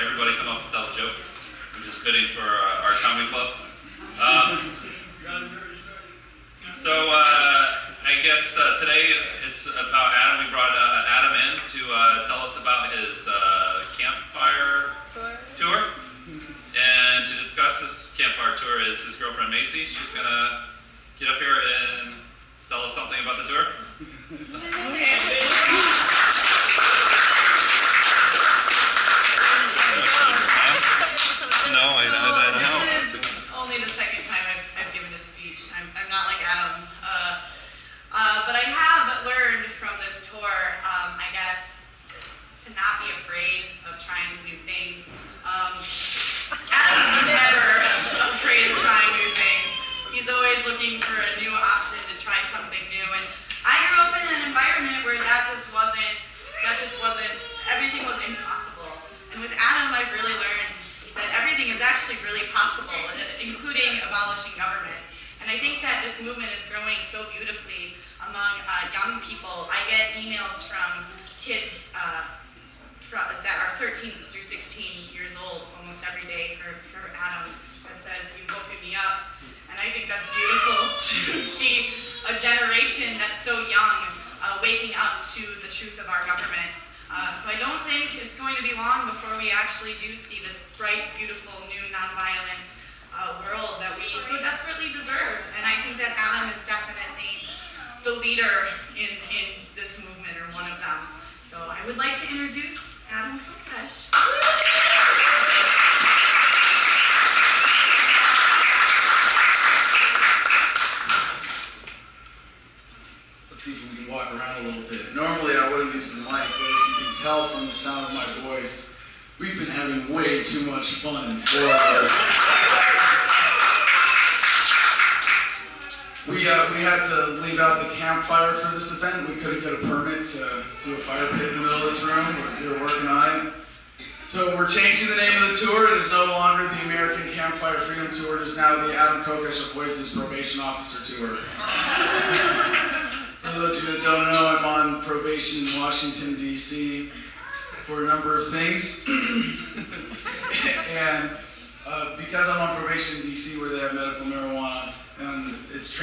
everybody come up and tell a joke. We're just bidding for our comedy club. I guess today it's about Adam. We brought Adam in to tell us about his campfire tour. And to discuss this campfire tour is his girlfriend Macy. She's gonna get up here and tell us something about the tour. No, I don't know. This is only the second time I've given a speech. I'm not like Adam. But I have learned from this tour, I guess, to not be afraid of trying new things. Adam's never afraid of trying new things. He's always looking for a new option to try something new. And I grew up in an environment where that just wasn't, everything was impossible. And with Adam, I've really learned that everything is actually really possible, including abolishing government. And I think that this movement is growing so beautifully among young people. I get emails from kids that are 13 through 16 years old almost every day for Adam that says, "You've woken me up." And I think that's beautiful to see a generation that's so young waking up to the truth of our government. So I don't think it's going to be long before we actually do see this bright, beautiful, new, nonviolent world that we so desperately deserve. And I think that Adam is definitely the leader in this movement, or one of them. So I would like to introduce Adam Kokesh. Let's see if we can walk around a little bit. Normally I wouldn't use the mic, but as you can tell from the sound of my voice, we've been having way too much fun in Florida. We had to leave out the campfire for this event. We couldn't get a permit to do a fire pit in the middle of this room. We were working on it. So we're changing the name of the tour. It is no longer the American Campfire Freedom Tour. It is now the Adam Kokesh Avoids His Probation Officer Tour. For those of you that don't know, I'm on probation in Washington, D.C. for a number of things. And because I'm on probation in D.C. where they have medical marijuana, and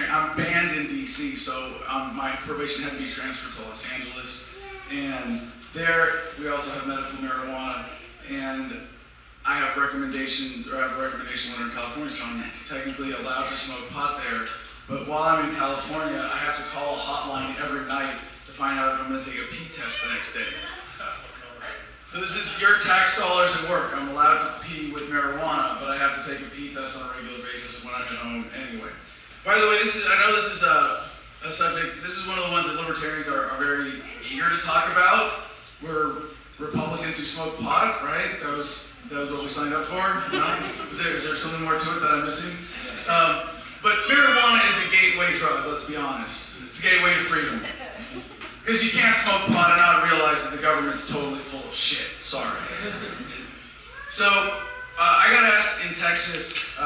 I'm banned in D.C., so my probation had to be transferred to Los Angeles. And there, we also have medical marijuana. And I have recommendations, or I have a recommendation letter in California, so I'm technically allowed to smoke pot there. But while I'm in California, I have to call a hotline every night to find out if I'm going to take a pee test the next day. So this is your tax dollars at work. I'm allowed to pee with marijuana, but I have to take a pee test on a regular basis when I'm at home anyway. By the way, I know this is a subject, this is one of the ones that libertarians are very eager to talk about. We're Republicans who smoke pot, right? That was what we signed up for? No? Is there something more to it that I'm missing? But marijuana is a gateway drug, let's be honest. It's a gateway to freedom. Because you can't smoke pot and not realize that the government's totally full of shit. Sorry. So, I got asked in Texas,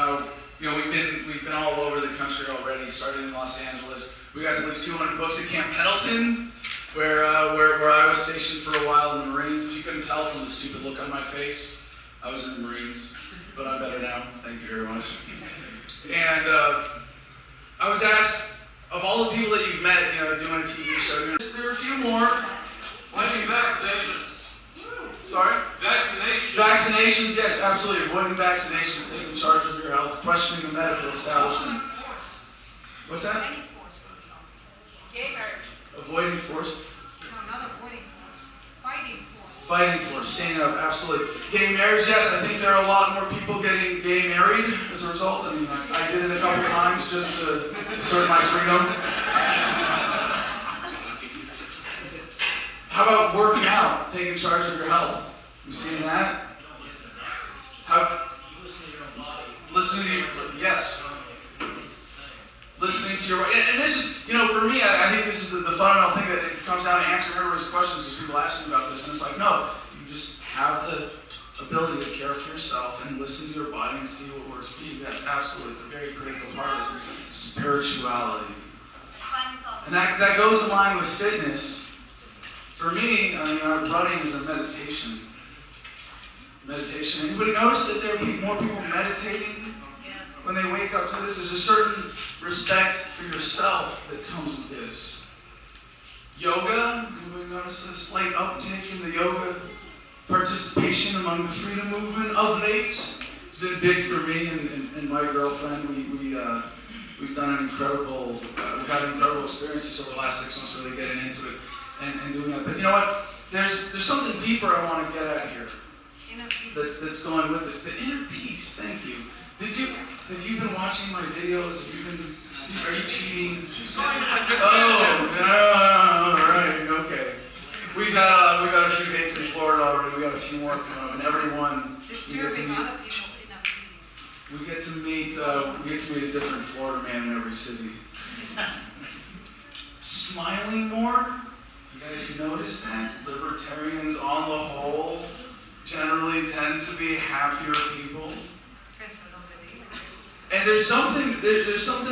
we've been all over the country already, started in Los Angeles. We got to leave 200 books at Camp Pendleton, where I was stationed for a while in the Marines. If you couldn't tell from the stupid look on my face, I was in the Marines, but I'm better now. Thank you very much. And I was asked, of all the people that you've met, doing a TV show, there are a few more. Avoiding vaccinations. Sorry? Vaccinations. Vaccinations, yes, absolutely. Avoiding vaccinations, taking charge of your health, questioning the medical establishment. What's that? Avoiding force. Gay marriage. Avoiding force? No, not avoiding force. Fighting force. Fighting force, standing up, absolutely. Gay marriage, yes, I think there are a lot more people getting gay married as a result. I mean, I did it a couple times just to assert my freedom. How about working out, taking charge of your health? You seen that? Listen to your own body. Listening to your, yes. Listening to your, and this is, for me, I think this is the fundamental thing that it comes down to answering everybody's questions, because people ask me about this, and it's like, no, you just have the ability to care for yourself and listen to your body and see what works for you. Yes, absolutely, it's a very critical part of this spirituality. And that goes in line with fitness. For me, running is a meditation. meditation. Anybody notice that there are more people meditating when they wake up to this? There's a certain respect for yourself that comes with this. Yoga, anybody notice a slight uptick in the yoga participation among the freedom movement of late? It's been big for me and my girlfriend. We've done we've had incredible experiences over the last 6 months really getting into it and doing that. But you know what? There's something deeper I want to get at here that's going with this. The inner peace, thank you. Have you been watching my videos? Are you cheating? Oh, no, right, okay. We've had a few dates in Florida already. We got a few more coming up, and everyone Disturbing other people's inner peace. we get to meet a different Florida man in every city. Smiling more. You guys notice that? Libertarians, on the whole, generally tend to be happier people. And there's something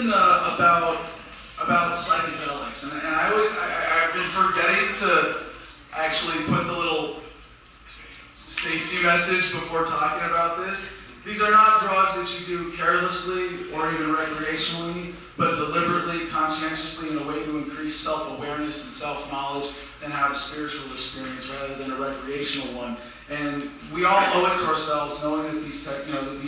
about psychedelics, and I've been forgetting to actually put the little safety message before talking about this. These are not drugs that you do carelessly or even recreationally, but deliberately, conscientiously, in a way to increase self-awareness and self-knowledge and have a spiritual experience rather than a recreational one. And we all owe it to ourselves, knowing that these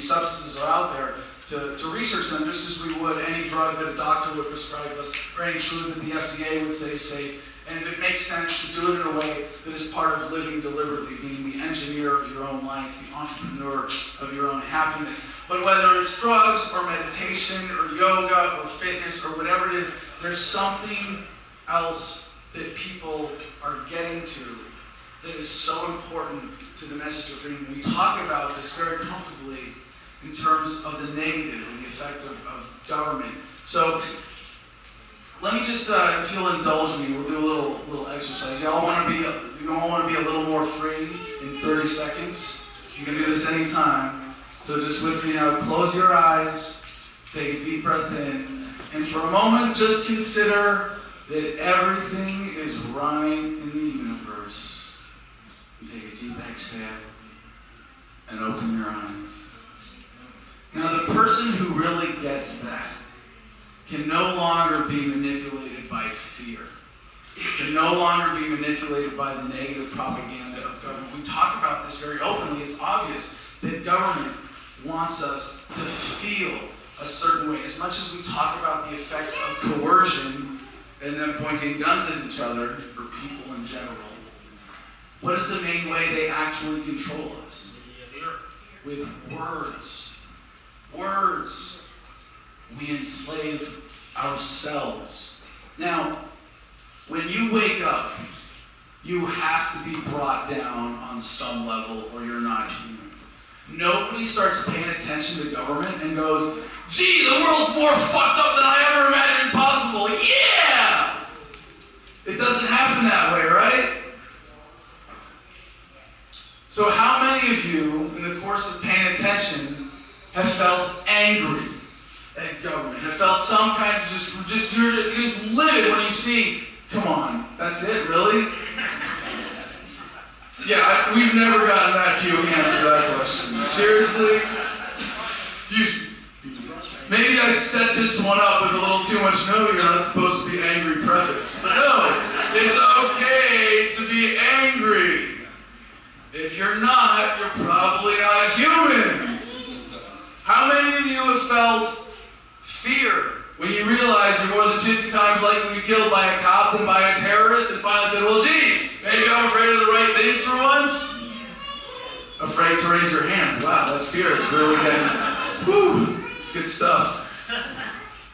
substances are out there, to research them just as we would any drug that a doctor would prescribe us or any food that the FDA would say is safe. And if it makes sense to do it in a way that is part of living deliberately, being the engineer of your own life, the entrepreneur of your own happiness. But whether it's drugs or meditation or yoga or fitness or whatever it is, there's something else that people are getting to that is so important to the message of freedom. We talk about this very comfortably in terms of the negative and the effect of government. So let me just, if you'll indulge me, we'll do a little exercise. You all want to be a little more free in 30 seconds. You can do this anytime. So just with me now, close your eyes, take a deep breath in, and for a moment, just consider that everything is right in the universe. And take a deep exhale and open your eyes. Now, the person who really gets that can no longer be manipulated by fear. Can no longer be manipulated by the negative propaganda of government. We talk about this very openly. It's obvious that government wants us to feel a certain way. As much as we talk about the effects of coercion and them pointing guns at each other, or people in general, what is the main way they actually control us? With words. Words. We enslave ourselves. Now, when you wake up, you have to be brought down on some level or you're not human. Nobody starts paying attention to government and goes, gee, the world's more fucked up than I ever imagined possible. Yeah! It doesn't happen that way, right? So how many of you, in the course of paying attention, have felt angry at government? Have felt some kind of you're just livid when you see, come on, that's it, really? Yeah, we've never gotten that few hands for that question. Seriously? Maybe I set this one up with a little too much, no, you're not supposed to be angry preface. But no, it's okay to be angry. If you're not, you're probably not human. How many of you have felt fear when you realize you're more than 50 times likely to be killed by a cop than by a terrorist, and finally said, well, gee, maybe I'm afraid of the right things for once? Afraid to raise your hands. Wow, that fear is really getting, it's good stuff.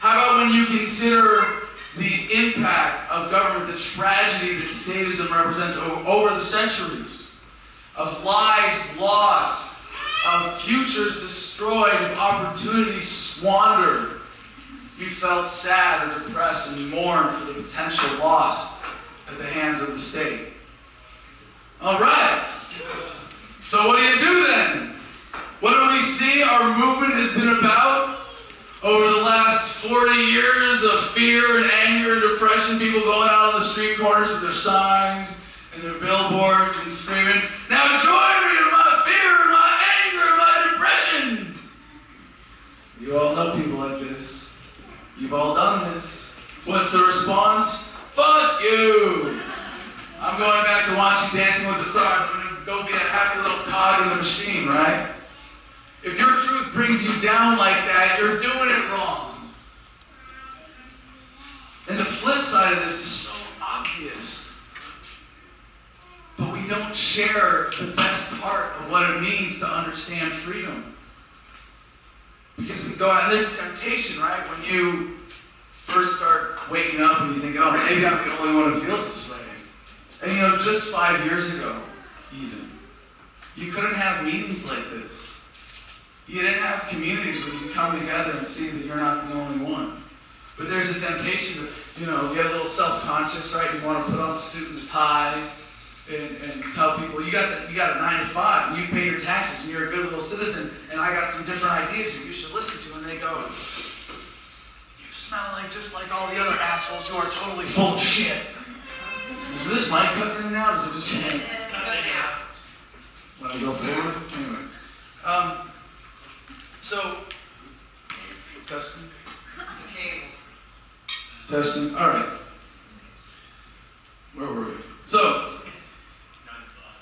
How about when you consider the impact of government, the tragedy that statism represents over the centuries, of lives lost, of futures destroyed, of opportunities squandered? You felt sad or depressed and you mourned for the potential lost at the hands of the state. All right. So what do you do then? What do we see our movement has been about over the last 40 years of fear and anger and depression? People going out on the street corners with their signs and their billboards and screaming, now join me in my fear and my cog in the machine, right? If your truth brings you down like that, you're doing it wrong. And the flip side of this is so obvious. But we don't share the best part of what it means to understand freedom. Because we go out, and there's a temptation, right? When you first start waking up and you think, oh, maybe I'm the only one who feels this way. And just 5 years ago, even, you couldn't have meetings like this. You didn't have communities where you could come together and see that you're not the only one. But there's a temptation to, get a little self-conscious, right? You want to put on the suit and the tie and tell people, you got a 9 to 5, and you pay your taxes, and you're a good little citizen, and I got some different ideas that you should listen to. And they go, you smell just like all the other assholes who are totally full of shit. Is this mic cutting in now? Is it just me? It's cutting out. When I go forward? Anyway. So, testing? Cable. Testing. All right. Where were we? So,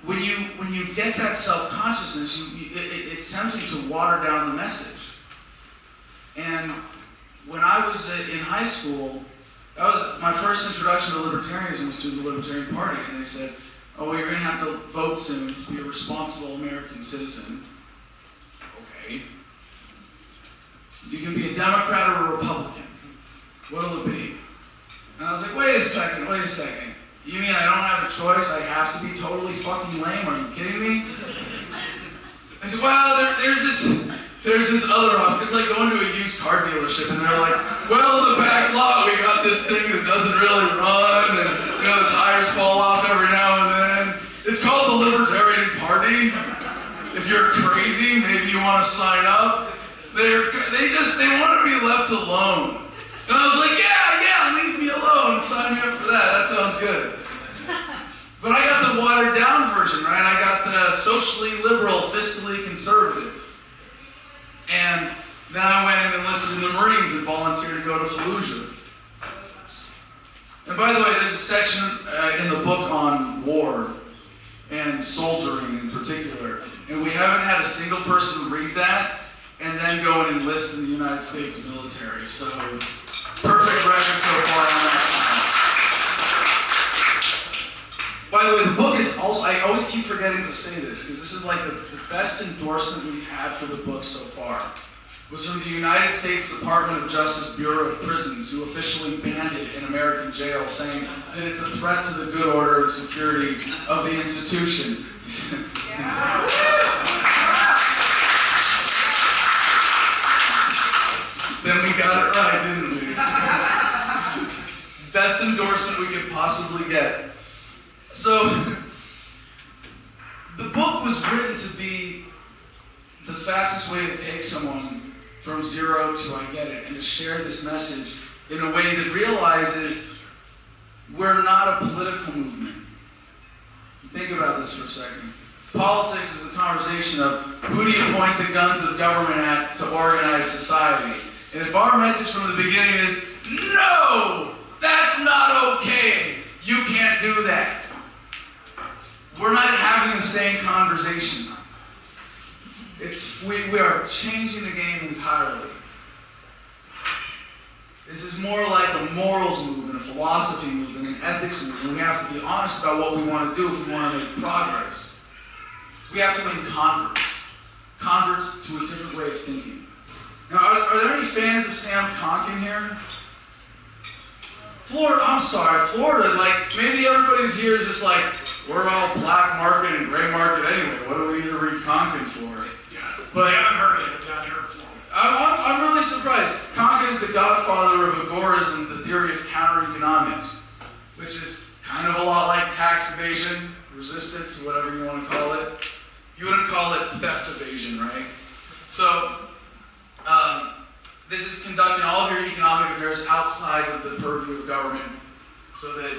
when you get that self-consciousness, it's tempting to water down the message. And when I was in high school, that was my first introduction to libertarianism was through the Libertarian Party, and they said, "Oh, well, you're going to have to vote soon to be a responsible American citizen." Okay. You can be a Democrat or a Republican. What'll it be? And I was like, wait a second. You mean I don't have a choice? I have to be totally fucking lame? Are you kidding me? I said, well, there's this other option. It's like going to a used car dealership and they're like, well, in the back lot we got this thing that doesn't really run and the tires fall off every now and then. It's called the Libertarian Party. If you're crazy, maybe you want to sign up. They want to be left alone. And I was like, yeah, leave me alone. Sign me up for that. That sounds good. But I got the watered down version, right? I got the socially liberal, fiscally conservative. And then I went and enlisted in the Marines and volunteered to go to Fallujah. And by the way, there's a section in the book on war and soldiering in particular. And we haven't had a single person read that and then go and enlist in the United States military. So, perfect record so far on that. By the way, the book is also, I always keep forgetting to say this, because this is like the best endorsement we've had for the book so far. It was from the United States Department of Justice Bureau of Prisons, who officially banned it in American jail, saying that it's a threat to the good order and security of the institution. Then we got it right, didn't we? Best endorsement we could possibly get. So, the book was written to be the fastest way to take someone from zero to I get it, and to share this message in a way that realizes we're not a political movement. Think about this for a second. Politics is a conversation of who do you point the guns of government at to organize society? And if our message from the beginning is, no, that's not okay, you can't do that, we're not having the same conversation. We are changing the game entirely. This is more like a morals movement, a philosophy movement, an ethics movement. We have to be honest about what we want to do if we want to make progress. So we have to win converts to a different way of thinking. Now, are there any fans of Sam Conkin here? Florida, like, maybe everybody's here is just like, we're all black market and gray market anyway. What do we need to read Conkin for? Yeah, but I haven't heard of him down here in Florida. I'm really surprised. Conkin is the godfather of agorism, the theory of counter-economics, which is kind of a lot like tax evasion, resistance, whatever you want to call it. You wouldn't call it theft evasion, right? So, this is conducting all of your economic affairs outside of the purview of government, so that,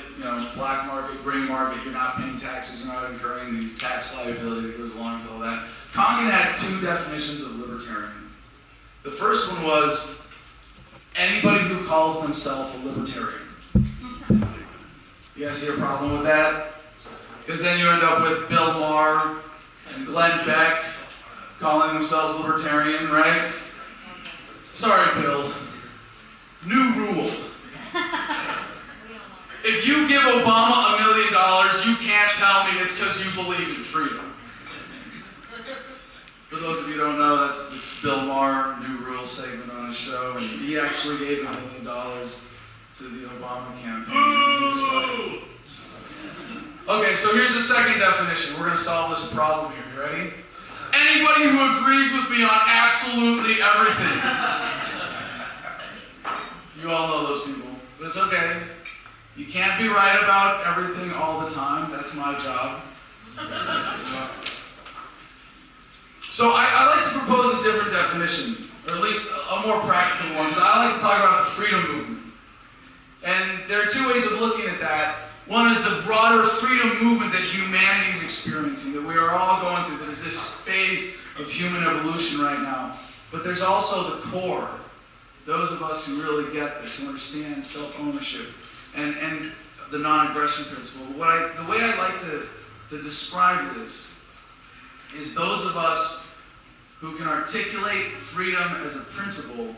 black market, gray market, you're not paying taxes, you're not incurring the tax liability that goes along with all that. Conkin had two definitions of libertarian. The first one was anybody who calls themselves a libertarian. You guys see a problem with that? Because then you end up with Bill Maher And Glenn Beck, calling themselves Libertarian, right? Sorry, Bill. New rule. If you give Obama $1 million, you can't tell me it's because you believe in freedom. For those of you who don't know, that's Bill Maher, New Rule segment on his show, and he actually gave $1 million to the Obama campaign. Okay, so here's the second definition. We're going to solve this problem here. You ready? Anybody who agrees with me on absolutely everything. You all know those people, but it's okay. You can't be right about everything all the time. That's my job. So I like to propose a different definition, or at least a more practical one, because I like to talk about the freedom movement. And there are two ways of looking at that. One is the broader freedom movement that humanity is experiencing, that we are all going through, that is this phase of human evolution right now. But there's also the core, those of us who really get this, who understand self-ownership and the non-aggression principle. The way I like to describe this is those of us who can articulate freedom as a principle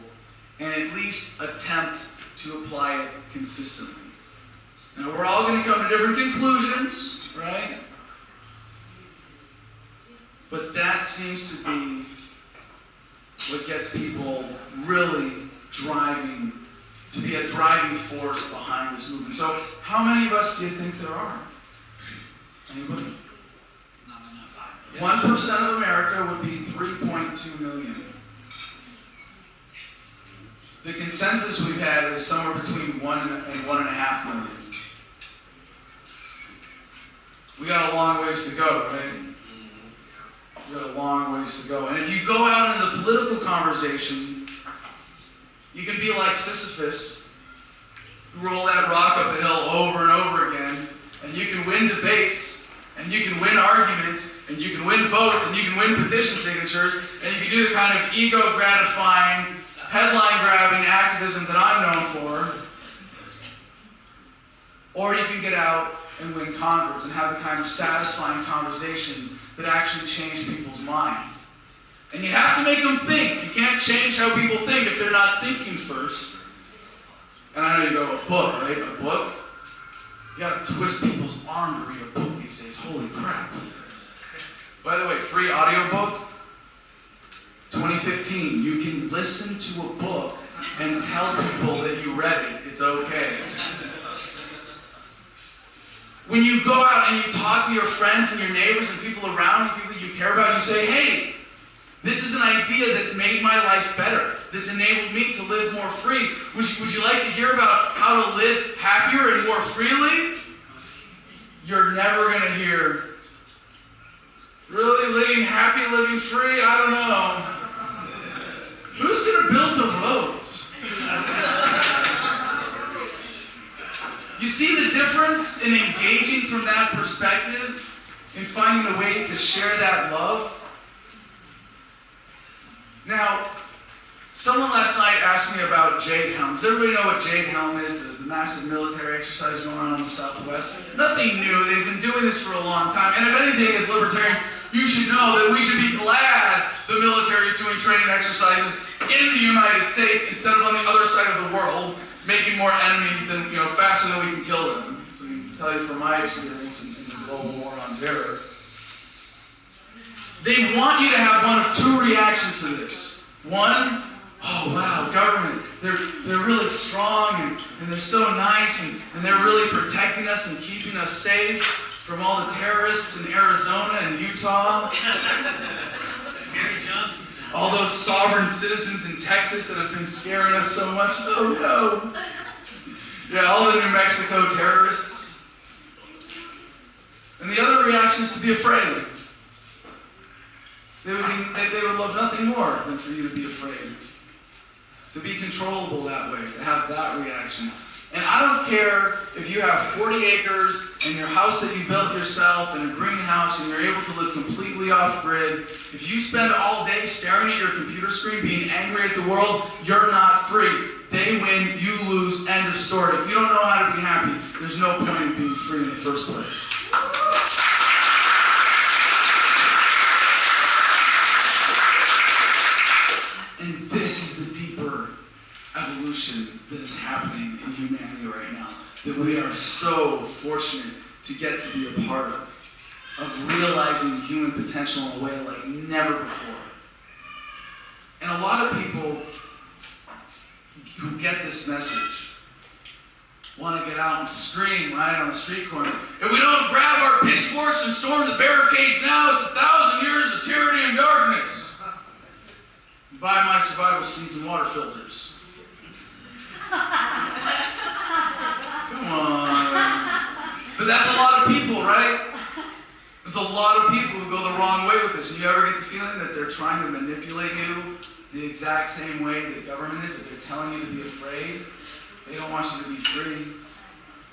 and at least attempt to apply it consistently. Now, we're all going to come to different conclusions, right? But that seems to be what gets people really to be a driving force behind this movement. So, how many of us do you think there are? Anybody? Not enough. 1% of America would be 3.2 million. The consensus we've had is somewhere between 1 and 1.5 million. We got a long ways to go, right? We got a long ways to go. And if you go out into the political conversation, you can be like Sisyphus, roll that rock up the hill over and over again, and you can win debates, and you can win arguments, and you can win votes, and you can win petition signatures, and you can do the kind of ego-gratifying, headline-grabbing activism that I'm known for. Or you can get out and win converts and have the kind of satisfying conversations that actually change people's minds. And you have to make them think. You can't change how people think if they're not thinking first. And I know you go, a book, right? A book? You gotta twist people's arm to read a book these days. Holy crap. By the way, free audiobook, 2015. You can listen to a book and tell people that you read it. It's okay. When you go out and you talk to your friends and your neighbors and people around you, people that you care about, you say, hey, this is an idea that's made my life better, that's enabled me to live more free. Would you like to hear about how to live happier and more freely? You're never going to hear, really, living happy, living free? I don't know. Who's going to build the roads? You see the difference in engaging from that perspective, in finding a way to share that love? Now, someone last night asked me about Jade Helm. Does everybody know what Jade Helm is? The massive military exercise going on in the Southwest? Nothing new. They've been doing this for a long time. And if anything, as libertarians, you should know that we should be glad the military is doing training exercises in the United States instead of on the other side of the world, making more enemies than, faster than we can kill them. So I can tell you from my experience in the global war on terror. They want you to have one of two reactions to this. One, oh wow, government, they're really strong and they're so nice and they're really protecting us and keeping us safe from all the terrorists in Arizona and Utah. All those sovereign citizens in Texas that have been scaring us so much. Oh no. Yeah, all the New Mexico terrorists. And the other reaction is to be afraid. They would love nothing more than for you to be afraid. To be controllable that way, to have that reaction. And I don't care if you have 40 acres and your house that you built yourself and a greenhouse and you're able to live completely off-grid. If you spend all day staring at your computer screen being angry at the world, you're not free. They win, you lose, end of story. If you don't know how to be happy, there's no point in being free in the first place. revolution that is happening in humanity right now that we are so fortunate to get to be a part of realizing human potential in a way like never before. And a lot of people who get this message want to get out and scream right on the street corner. If we don't grab our pitchforks and storm the barricades now, it's 1,000 years of tyranny and darkness. Buy my survival seeds and water filters. Come on. But that's a lot of people, right? There's a lot of people who go the wrong way with this. And you ever get the feeling that they're trying to manipulate you the exact same way that government is? That they're telling you to be afraid? They don't want you to be free.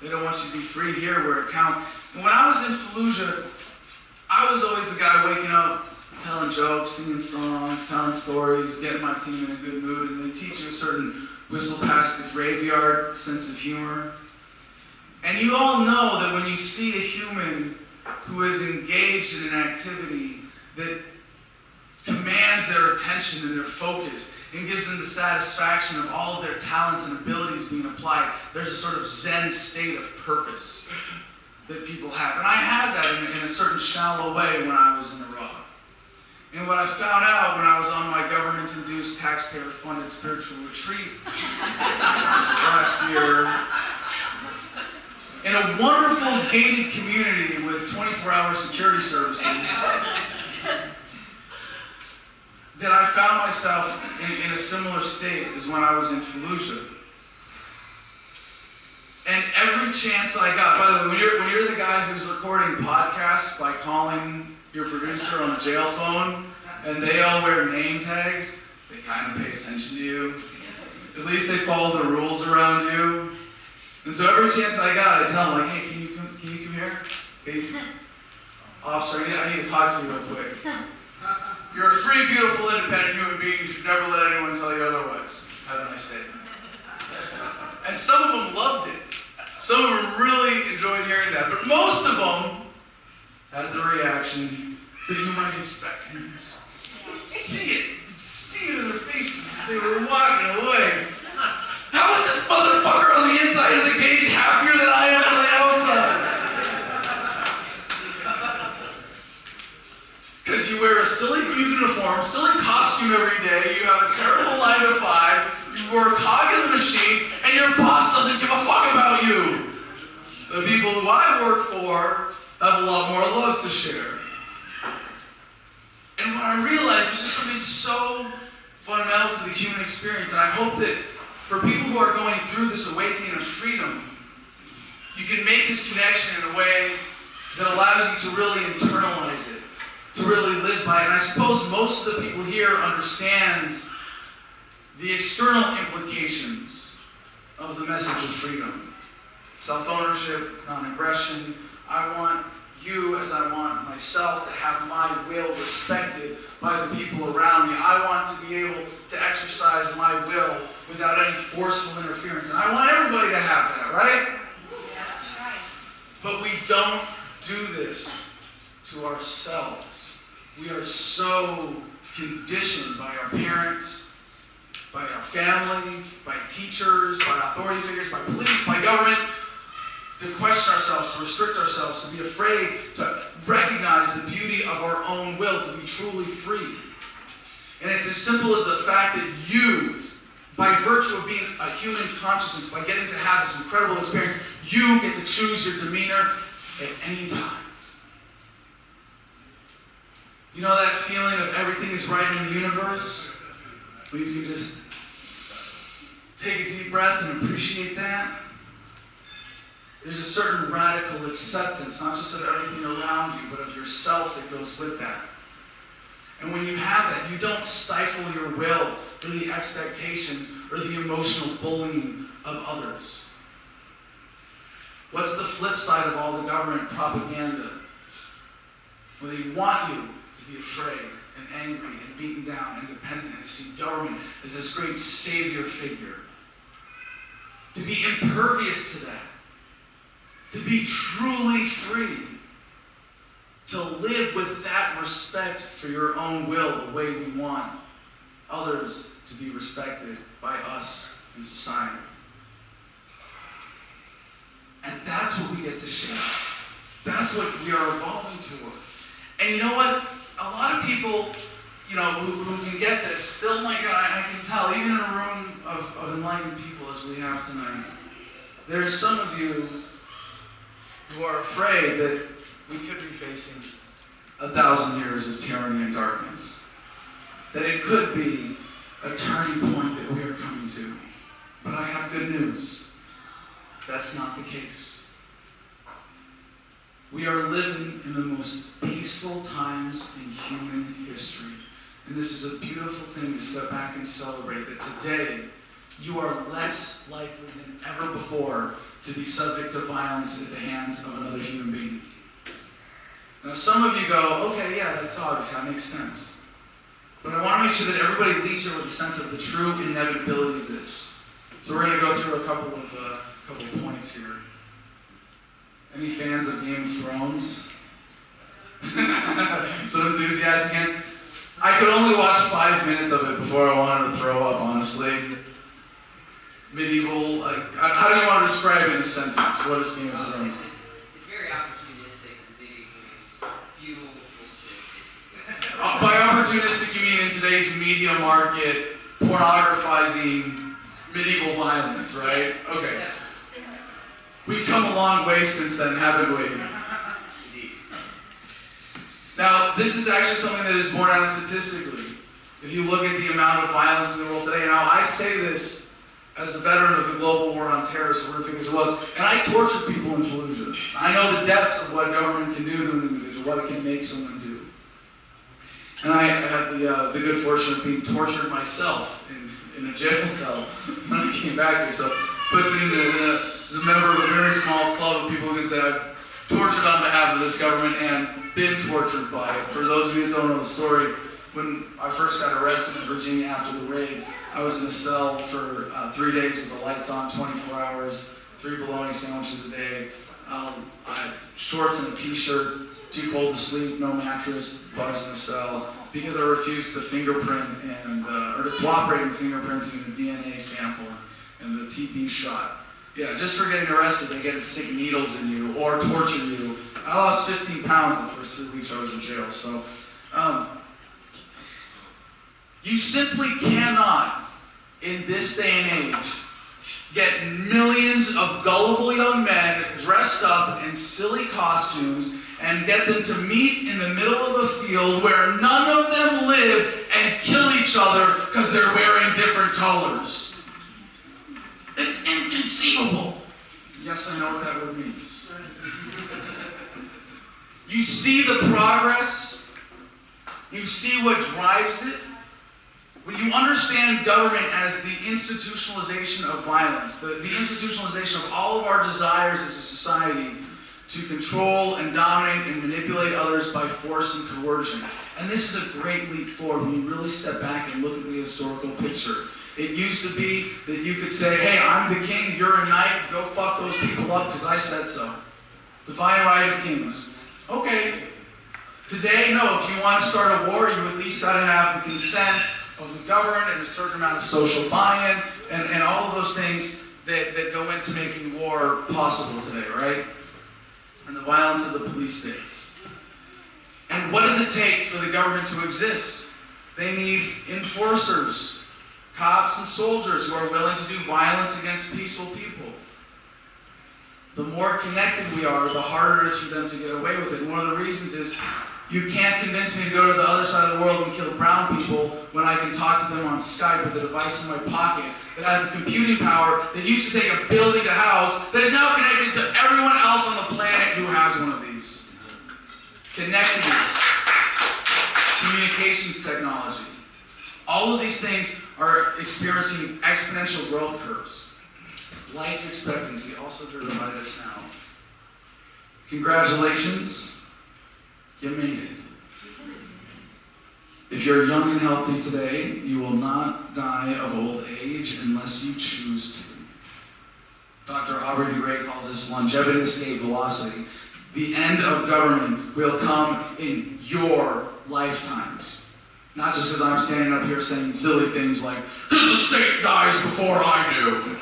They don't want you to be free here where it counts. And when I was in Fallujah, I was always the guy waking up, telling jokes, singing songs, telling stories, getting my team in a good mood. And they teach you a certain whistle past the graveyard sense of humor. And you all know that when you see a human who is engaged in an activity that commands their attention and their focus and gives them the satisfaction of all of their talents and abilities being applied, there's a sort of Zen state of purpose that people have. And I had that in a certain shallow way when I was in Iraq. And what I found out when I was on my government-induced, taxpayer-funded spiritual retreat last year, in a wonderful gated community with 24-hour security services, that I found myself in a similar state as when I was in Fallujah. And every chance I got, by the way, when you're the guy who's recording podcasts by calling your producer on the jail phone, and they all wear name tags, they kind of pay attention to you. At least they follow the rules around you. And so every chance I got, I tell them, like, hey, can you come here? Hey, officer, I need to talk to you real quick. You're a free, beautiful, independent human being. You should never let anyone tell you otherwise. Have a nice day. And some of them loved it. Some of them really enjoyed hearing that. But most of them had the reaction that you might expect. You could see it in their faces as they were walking away. How is this motherfucker on the inside of the cage happier than I am on the outside? Because you wear a silly uniform, silly costume every day, you have a terrible 9 to 5, you work hog in the machine, and your boss doesn't give a fuck about you. The people who I work for have a lot more love to share. And what I realized was just something so fundamental to the human experience, and I hope that for people who are going through this awakening of freedom, you can make this connection in a way that allows you to really internalize it, to really live by it. And I suppose most of the people here understand the external implications of the message of freedom. Self-ownership, non-aggression. I want you, as I want myself, to have my will respected by the people around me. I want to be able to exercise my will without any forceful interference. And I want everybody to have that, right? Yeah, right. But we don't do this to ourselves. We are so conditioned by our parents, by our family, by teachers, by authority figures, by police, by government, to question ourselves, to restrict ourselves, to be afraid, to recognize the beauty of our own will, to be truly free. And it's as simple as the fact that you, by virtue of being a human consciousness, by getting to have this incredible experience, you get to choose your demeanor at any time. You know that feeling of everything is right in the universe? Where you can just take a deep breath and appreciate that? There's a certain radical acceptance, not just of everything around you, but of yourself that goes with that. And when you have that, you don't stifle your will for the expectations or the emotional bullying of others. What's the flip side of all the government propaganda? Where they want you to be afraid and angry and beaten down and dependent, and to see government as this great savior figure. To be impervious to that. To be truly free. To live with that respect for your own will the way we want others to be respected by us in society. And that's what we get to shape. That's what we are evolving towards. And you know what? A lot of people, who can get this still might, I can tell, even in a room of enlightened people as we have tonight, there are some of you who are afraid that we could be facing 1,000 years of tyranny and darkness. That it could be a turning point that we are coming to. But I have good news. That's not the case. We are living in the most peaceful times in human history. And this is a beautiful thing to step back and celebrate that today you are less likely than ever before to be subject to violence at the hands of another human being. Now some of you go, okay, yeah, that's obvious, that makes sense. But I want to make sure that everybody leaves here with a sense of the true inevitability of this. So we're going to go through a couple of points here. Any fans of Game of Thrones? Some enthusiastic hands? I could only watch 5 minutes of it before I wanted to throw up, honestly. Medieval, how do you want to describe it in a sentence? What is Game of Thrones? It's very opportunistic, medieval, feudal bullshit, basically. By opportunistic, you mean in today's media market, pornographizing medieval violence, right? Okay. Yeah. We've come a long way since then, haven't we? Now, this is actually something that is borne out statistically. If you look at the amount of violence in the world today, now I say this as a veteran of the global war on terror, so horrific as it was, and I tortured people in Fallujah. I know the depths of what government can do to an individual, what it can make someone do. And I had the good fortune of being tortured myself in a jail cell when I came back here, so it puts me as a member of a very small club of people who can say I've tortured on behalf of this government and been tortured by it. For those of you that don't know the story, when I first got arrested in Virginia after the raid, I was in a cell for 3 days with the lights on 24 hours, 3 bologna sandwiches a day, shorts and a t-shirt, too cold to sleep, no mattress, bugs in the cell, because I refused to fingerprint or to cooperate in fingerprinting the DNA sample and the TB shot. Yeah, just for getting arrested, they get to stick needles in you or torture you. I lost 15 pounds the first 3 weeks I was in jail, so you simply cannot, in this day and age, get millions of gullible young men dressed up in silly costumes and get them to meet in the middle of a field where none of them live and kill each other because they're wearing different colors. It's inconceivable. Yes, I know what that word means. You see the progress. You see what drives it. When you understand government as the institutionalization of violence, the institutionalization of all of our desires as a society to control and dominate and manipulate others by force and coercion. And this is a great leap forward when you really step back and look at the historical picture. It used to be that you could say, hey, I'm the king, you're a knight, go fuck those people up because I said so. Divine right of kings. Okay. Today, no, if you want to start a war, you at least got to have the consent of the governed and a certain amount of social buy-in and all of those things that go into making war possible today, right? And the violence of the police state. And what does it take for the government to exist? They need enforcers, cops and soldiers who are willing to do violence against peaceful people. The more connected we are, the harder it is for them to get away with it. And one of the reasons is, you can't convince me to go to the other side of the world and kill brown people when I can talk to them on Skype with a device in my pocket that has the computing power that used to take a building to house that is now connected to everyone else on the planet who has one of these. Connectedness, communications technology. All of these things are experiencing exponential growth curves. Life expectancy, also driven by this now. Congratulations. You made it. If you're young and healthy today, you will not die of old age unless you choose to. Dr. Aubrey de Grey calls this longevity escape velocity. The end of government will come in your lifetimes. Not just because I'm standing up here saying silly things like, because the state dies before I do.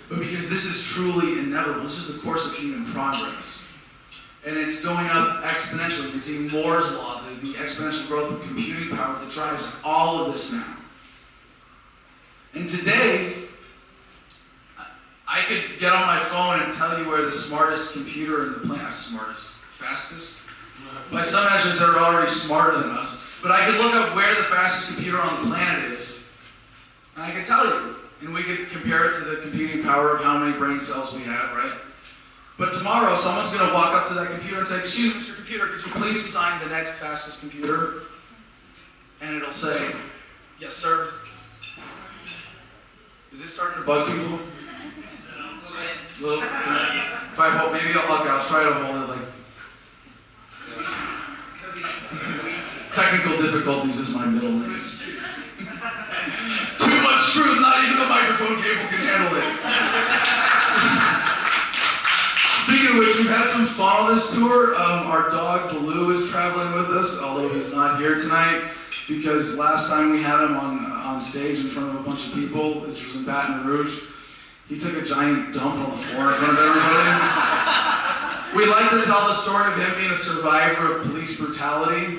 But because this is truly inevitable. This is the course of human progress. And it's going up exponentially. You can see Moore's law, the exponential growth of computing power that drives all of this now. And today, I could get on my phone and tell you where the smartest computer in the planet, fastest? By some measures, they're already smarter than us. But I could look up where the fastest computer on the planet is, and I could tell you. And we could compare it to the computing power of how many brain cells we have, right? But tomorrow, someone's going to walk up to that computer and say, excuse me, Mr. Computer, could you please design the next fastest computer? And it'll say, yes, sir. Is this starting to bug people? A little bit. If I hold, maybe I'll try to hold it like... Technical difficulties is my middle name. Too much truth, not even the microphone cable can handle it. Speaking of which, we've had some fun on this tour. Our dog, Baloo, is traveling with us, although he's not here tonight, because last time we had him on stage in front of a bunch of people, this was in Baton Rouge, he took a giant dump on the floor in front of everybody. We like to tell the story of him being a survivor of police brutality.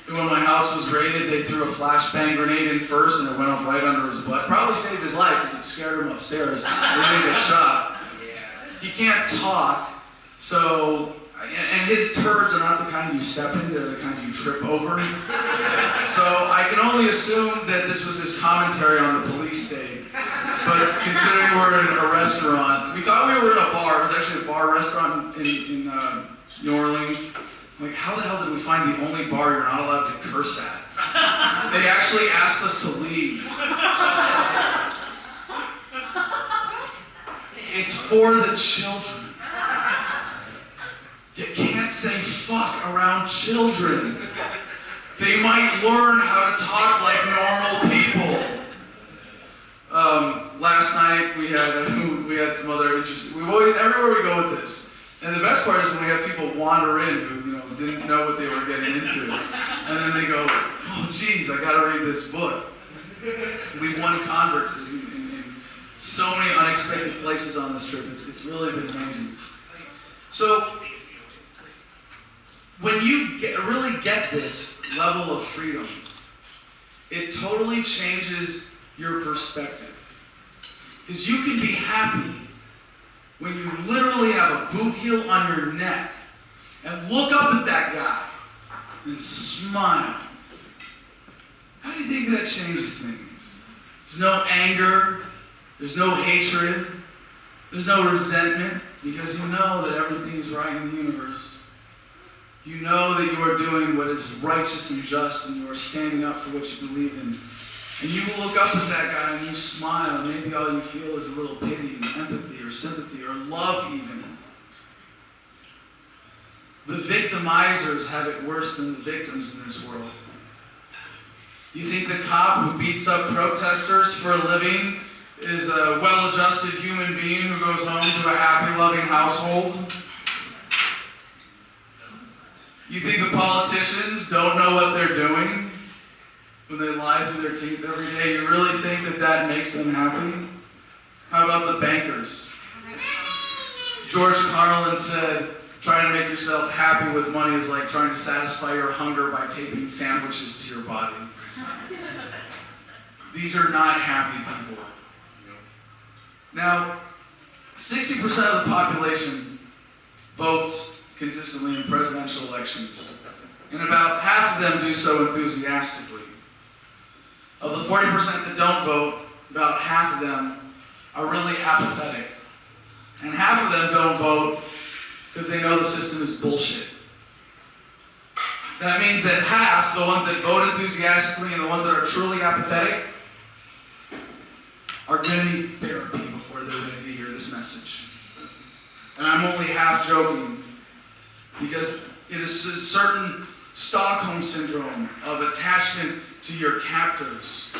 When my house was raided, they threw a flashbang grenade in first and it went off right under his butt. Probably saved his life because it scared him upstairs. He didn't get shot. He can't talk, so, and his turds are not the kind you step in, they're the kind you trip over. So I can only assume that this was his commentary on the police state. But considering we're in a restaurant, we thought we were in a bar. It was actually a bar restaurant in New Orleans. Like, how the hell did we find the only bar you're not allowed to curse at? They actually asked us to leave. It's for the children. You can't say fuck around children. They might learn how to talk like normal people. Last night we had some other interesting. Everywhere we go with this. And the best part is when we have people wander in who didn't know what they were getting into, and then they go, "Oh, geez, I got to read this book." We've won converts in so many unexpected places on this trip. It's really been amazing. So when you really get this level of freedom, it totally changes your perspective, because you can be happy when you literally have a boot heel on your neck and look up at that guy and smile. How do you think that changes things? There's no anger, there's no hatred, there's no resentment, because you know that everything is right in the universe. You know that you are doing what is righteous and just, and you are standing up for what you believe in. And you will look up at that guy and you smile, and maybe all you feel is a little pity and empathy or sympathy or love even. The victimizers have it worse than the victims in this world. You think the cop who beats up protesters for a living is a well-adjusted human being who goes home to a happy, loving household? You think the politicians don't know what they're doing when they lie through their teeth every day? You really think that that makes them happy? How about the bankers? George Carlin said, trying to make yourself happy with money is like trying to satisfy your hunger by taping sandwiches to your body. These are not happy people. Now, 60% of the population votes consistently in presidential elections, and about half of them do so enthusiastically. Of the 40% that don't vote, about half of them are really apathetic. And half of them don't vote because they know the system is bullshit. That means that half, the ones that vote enthusiastically and the ones that are truly apathetic, are going to need therapy before they're ready to hear this message. And I'm only half joking, because it is a certain Stockholm syndrome of attachment to your captors,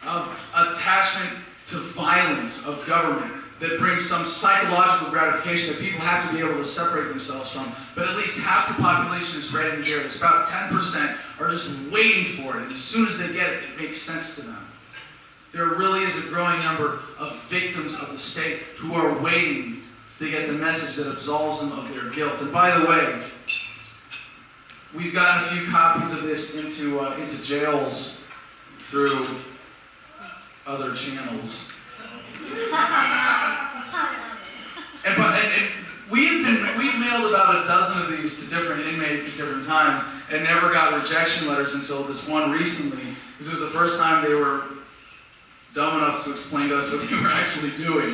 of attachment to violence of government, that brings some psychological gratification that people have to be able to separate themselves from. But at least half the population is ready to hear this. About 10% are just waiting for it, and as soon as they get it, it makes sense to them. There really is a growing number of victims of the state who are waiting to get the message that absolves them of their guilt. And by the way, we've gotten a few copies of this into jails through other channels. And we've mailed about a dozen of these to different inmates at different times and never got rejection letters until this one recently, because it was the first time they were dumb enough to explain to us what they were actually doing.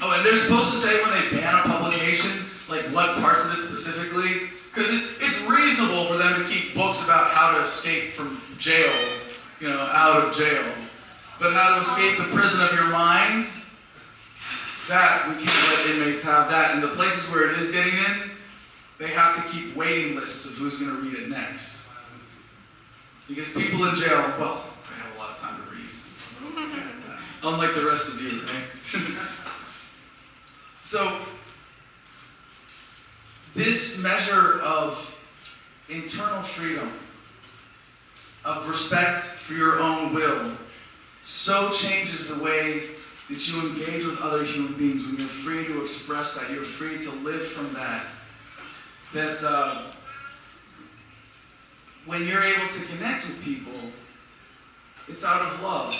Oh, and they're supposed to say when they ban a publication, like what parts of it specifically, because it's reasonable for them to keep books about how to escape from jail, out of jail. But how to escape the prison of your mind, that we can't let inmates have that. And the places where it is getting in, they have to keep waiting lists of who's going to read it next. Because people in jail, well, they have a lot of time to read. Unlike the rest of you, right? So, this measure of internal freedom, of respect for your own will, so changes the way that you engage with other human beings when you're free to express that, you're free to live from that. That when you're able to connect with people, it's out of love.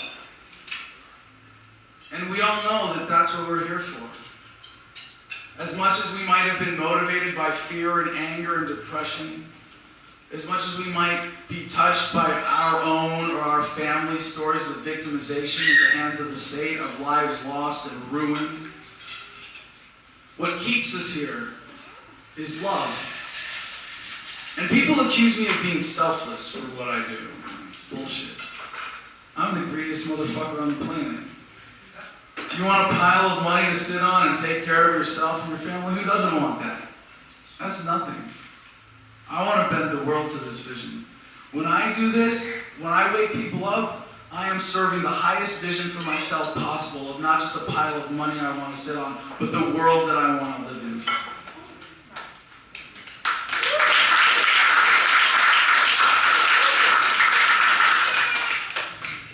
And we all know that that's what we're here for. As much as we might have been motivated by fear and anger and depression, as much as we might be touched by our own or our family stories of victimization at the hands of the state, of lives lost and ruined, what keeps us here is love. And people accuse me of being selfless for what I do. It's bullshit. I'm the greediest motherfucker on the planet. You want a pile of money to sit on and take care of yourself and your family? Who doesn't want that? That's nothing. I want to bend the world to this vision. When I do this, when I wake people up, I am serving the highest vision for myself possible of not just a pile of money I want to sit on, but the world that I want to live in.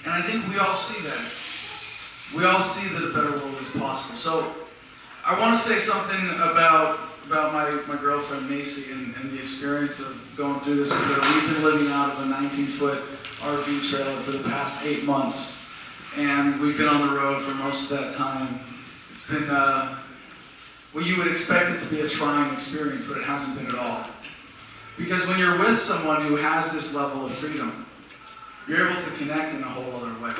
And I think we all see that. We all see that a better world is possible. So I want to say something about my girlfriend Macy and the experience of going through this with her. We've been living out of a 19-foot RV trailer for the past 8 months, and we've been on the road for most of that time. It's been, well, you would expect it to be a trying experience, but it hasn't been at all. Because when you're with someone who has this level of freedom, you're able to connect in a whole other way.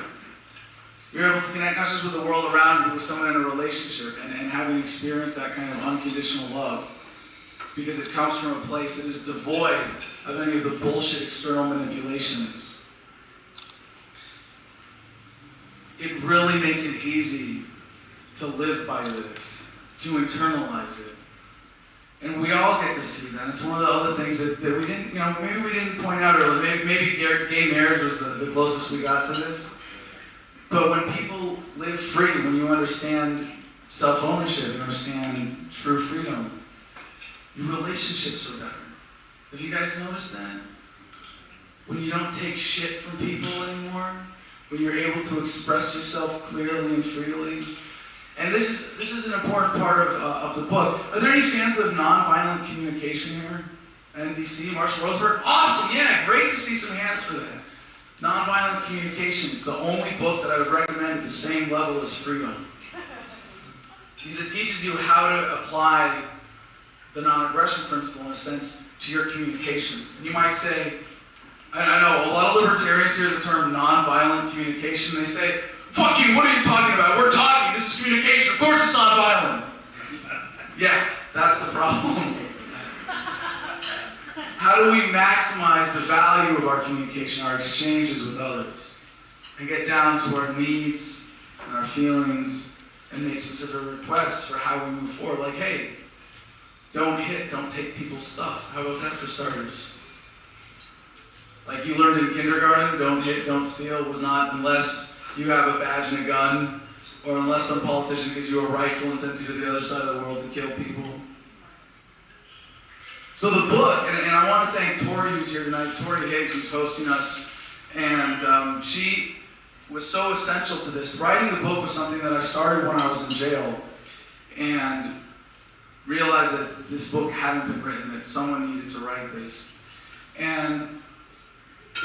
You're able to connect not just with the world around you, but with someone in a relationship and having experienced that kind of unconditional love. Because it comes from a place that is devoid of any of the bullshit external manipulations. It really makes it easy to live by this, to internalize it. And we all get to see that. It's one of the other things that we didn't, maybe we didn't point out earlier. Maybe gay marriage was the closest we got to this. But when people live free, when you understand self-ownership, you understand true freedom, your relationships are better. Have you guys noticed that? When you don't take shit from people anymore, when you're able to express yourself clearly and freely. And this is an important part of the book. Are there any fans of nonviolent communication here? NBC, Marshall Rosenberg? Awesome, yeah, great to see some hands for that. Nonviolent communication is the only book that I would recommend at the same level as Freedom. Because it teaches you how to apply the non-aggression principle, in a sense, to your communications. And you might say, I know a lot of libertarians hear the term nonviolent communication, they say, fuck you, what are you talking about? We're talking, this is communication, of course it's nonviolent. Yeah, that's the problem. How do we maximize the value of our communication, our exchanges with others, and get down to our needs and our feelings and make specific requests for how we move forward? Like, hey, don't take people's stuff. How about that for starters? Like you learned in kindergarten, don't hit, don't steal was not unless you have a badge and a gun, or unless some politician gives you a rifle and sends you to the other side of the world to kill people. So the book, and I want to thank Tori who's here tonight, Tori Higgs who's hosting us, and she was so essential to this. Writing the book was something that I started when I was in jail, and realized that this book hadn't been written, that someone needed to write this. And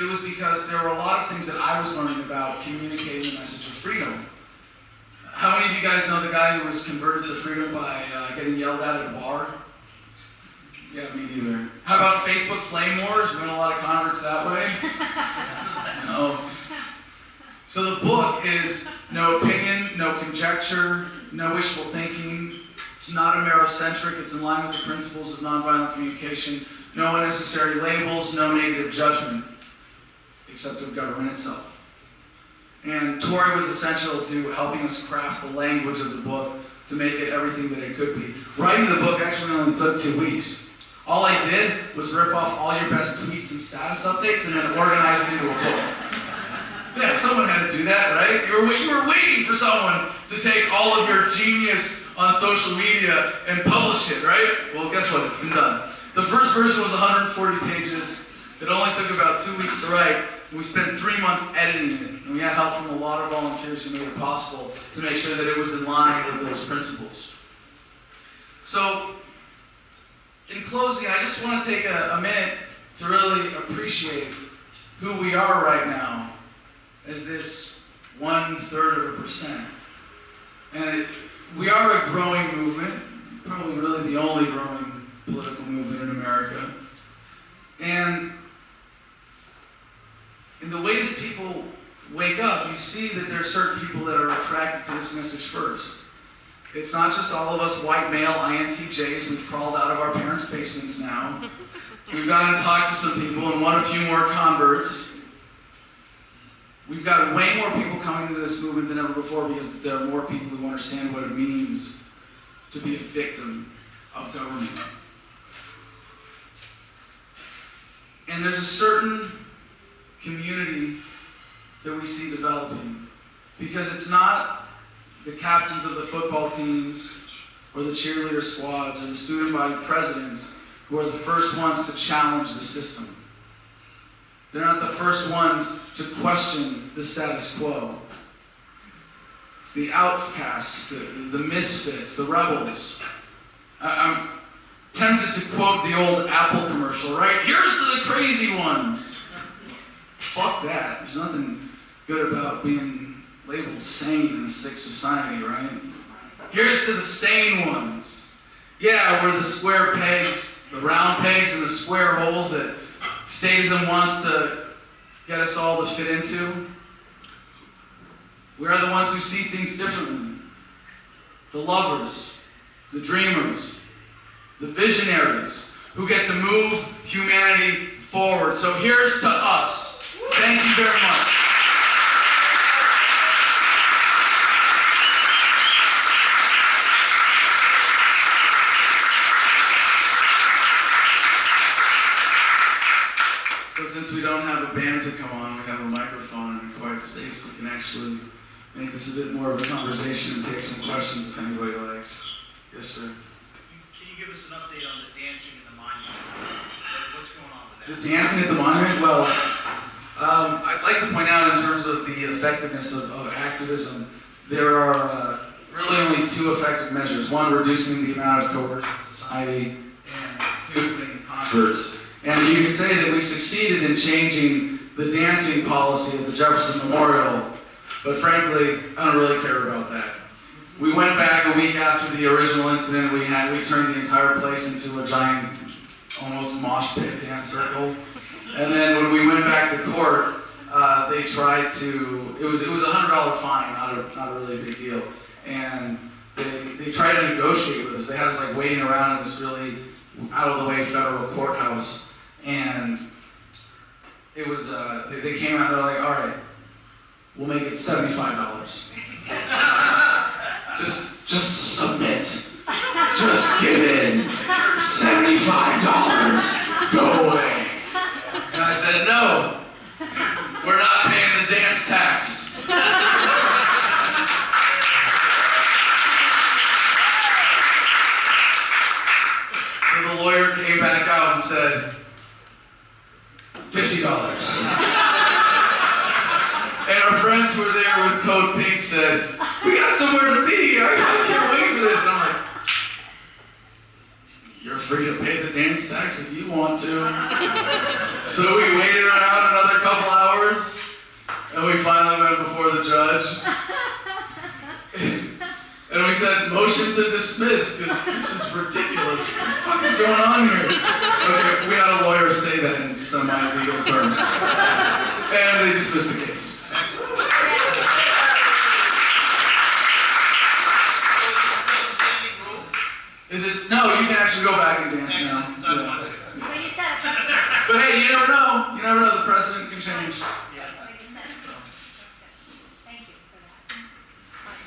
it was because there were a lot of things that I was learning about communicating the message of freedom. How many of you guys know the guy who was converted to freedom by getting yelled at a bar? Yeah, me neither. How about Facebook flame wars? We win a lot of converts that way? No. So the book is no opinion, no conjecture, no wishful thinking. It's not Amerocentric. It's in line with the principles of nonviolent communication. No unnecessary labels, no negative judgment, except of government itself. And Tori was essential to helping us craft the language of the book to make it everything that it could be. Writing the book actually only took 2 weeks. All I did was rip off all your best tweets and status updates and then organize it into a book. Yeah, someone had to do that, right? You were waiting for someone to take all of your genius on social media and publish it, right? Well, guess what? It's been done. The first version was 140 pages. It only took about 2 weeks to write. We spent 3 months editing it. And we had help from a lot of volunteers who made it possible to make sure that it was in line with those principles. So, in closing, I just want to take a minute to really appreciate who we are right now as this 1/3%. And we are a growing movement, probably really the only growing political movement in America. And in the way that people wake up, you see that there are certain people that are attracted to this message first. It's not just all of us white male INTJs. We've crawled out of our parents' basements now. We've gone and talked to some people and won a few more converts. We've got way more people coming into this movement than ever before because there are more people who understand what it means to be a victim of government. And there's a certain community that we see developing because it's not the captains of the football teams or the cheerleader squads or the student body presidents who are the first ones to challenge the system. They're not the first ones to question the status quo. It's the outcasts, the misfits, the rebels. I'm tempted to quote the old Apple commercial, right? Here's to the crazy ones. Fuck that. There's nothing good about being labeled sane in a sick society, right? Here's to the sane ones. Yeah, we're the square pegs, the round pegs and the square holes that statism wants to get us all to fit into. We are the ones who see things differently. The lovers, the dreamers, the visionaries who get to move humanity forward. So here's to us. Thank you very much. So since we don't have a band to come on, we have a microphone and a quiet space, we can actually make this a bit more of a conversation and take some questions if anybody likes. Yes, sir. Can you give us an update on the dancing in the monument? What's going on with that? The dancing at the monument? Well, I'd like to point out in terms of the effectiveness of activism, there are really only 2 effective measures. One, reducing the amount of coercion in society, and 2, making converts. And you can say that we succeeded in changing the dancing policy of the Jefferson Memorial, but frankly, I don't really care about that. We went back a week after the original incident. We turned the entire place into a giant, almost mosh pit dance circle. And then when we went back to court, they tried to, it was a $100 fine, not a really big deal. And they tried to negotiate with us. They had us like waiting around in this really out of the way federal courthouse. And it was, they came out, they're like, all right, we'll make it $75. Just submit. Just give in. $75. Go away. And I said, no, we're not paying the dance tax. So the lawyer came back out and said, $50. And our friends who were there with Code Pink said, we got somewhere to be, I can't wait for this. And I'm like, you're free to pay the dance tax if you want to. So we waited around another couple hours, and we finally went before the judge. And we said, motion to dismiss, because this is ridiculous. What the fuck is going on here? Okay, we had a lawyer say that in semi-legal terms. And they dismissed the case. Is this, no, you can actually go back and dance now. Yeah. So you said a precedent. But hey, you never know. You never know, the precedent can change.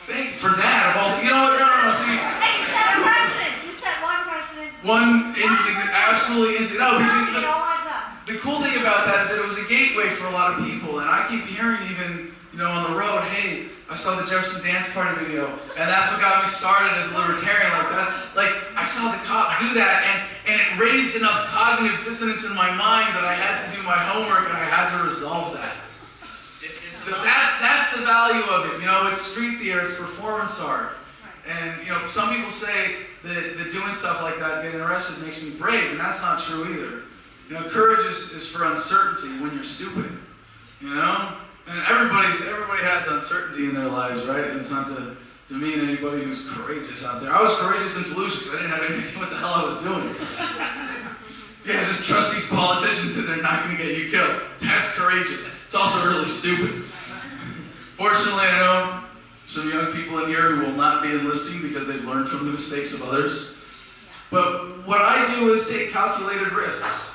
Thank you for that. Of all, you know what? No, see. Hey, you said a precedent. You said one precedent. One incident, absolutely incident. No, because It all adds up. the cool thing about that is that it was a gateway for a lot of people, and I keep hearing even, on the road, hey, I saw the Jefferson Dance Party video, and that's what got me started as a libertarian like that. Like, I saw the cop do that, and it raised enough cognitive dissonance in my mind that I had to do my homework and I had to resolve that. So that's the value of it. It's street theater, it's performance art. And some people say that doing stuff like that, getting arrested, makes me brave, and that's not true either. Courage is for uncertainty when you're stupid. And everybody has uncertainty in their lives, right? And it's not to demean anybody who's courageous out there. I was courageous in Fallujah because I didn't have any idea what the hell I was doing. Yeah, just trust these politicians that they're not going to get you killed. That's courageous. It's also really stupid. Fortunately, I know some young people in here who will not be enlisting because they've learned from the mistakes of others. But what I do is take calculated risks.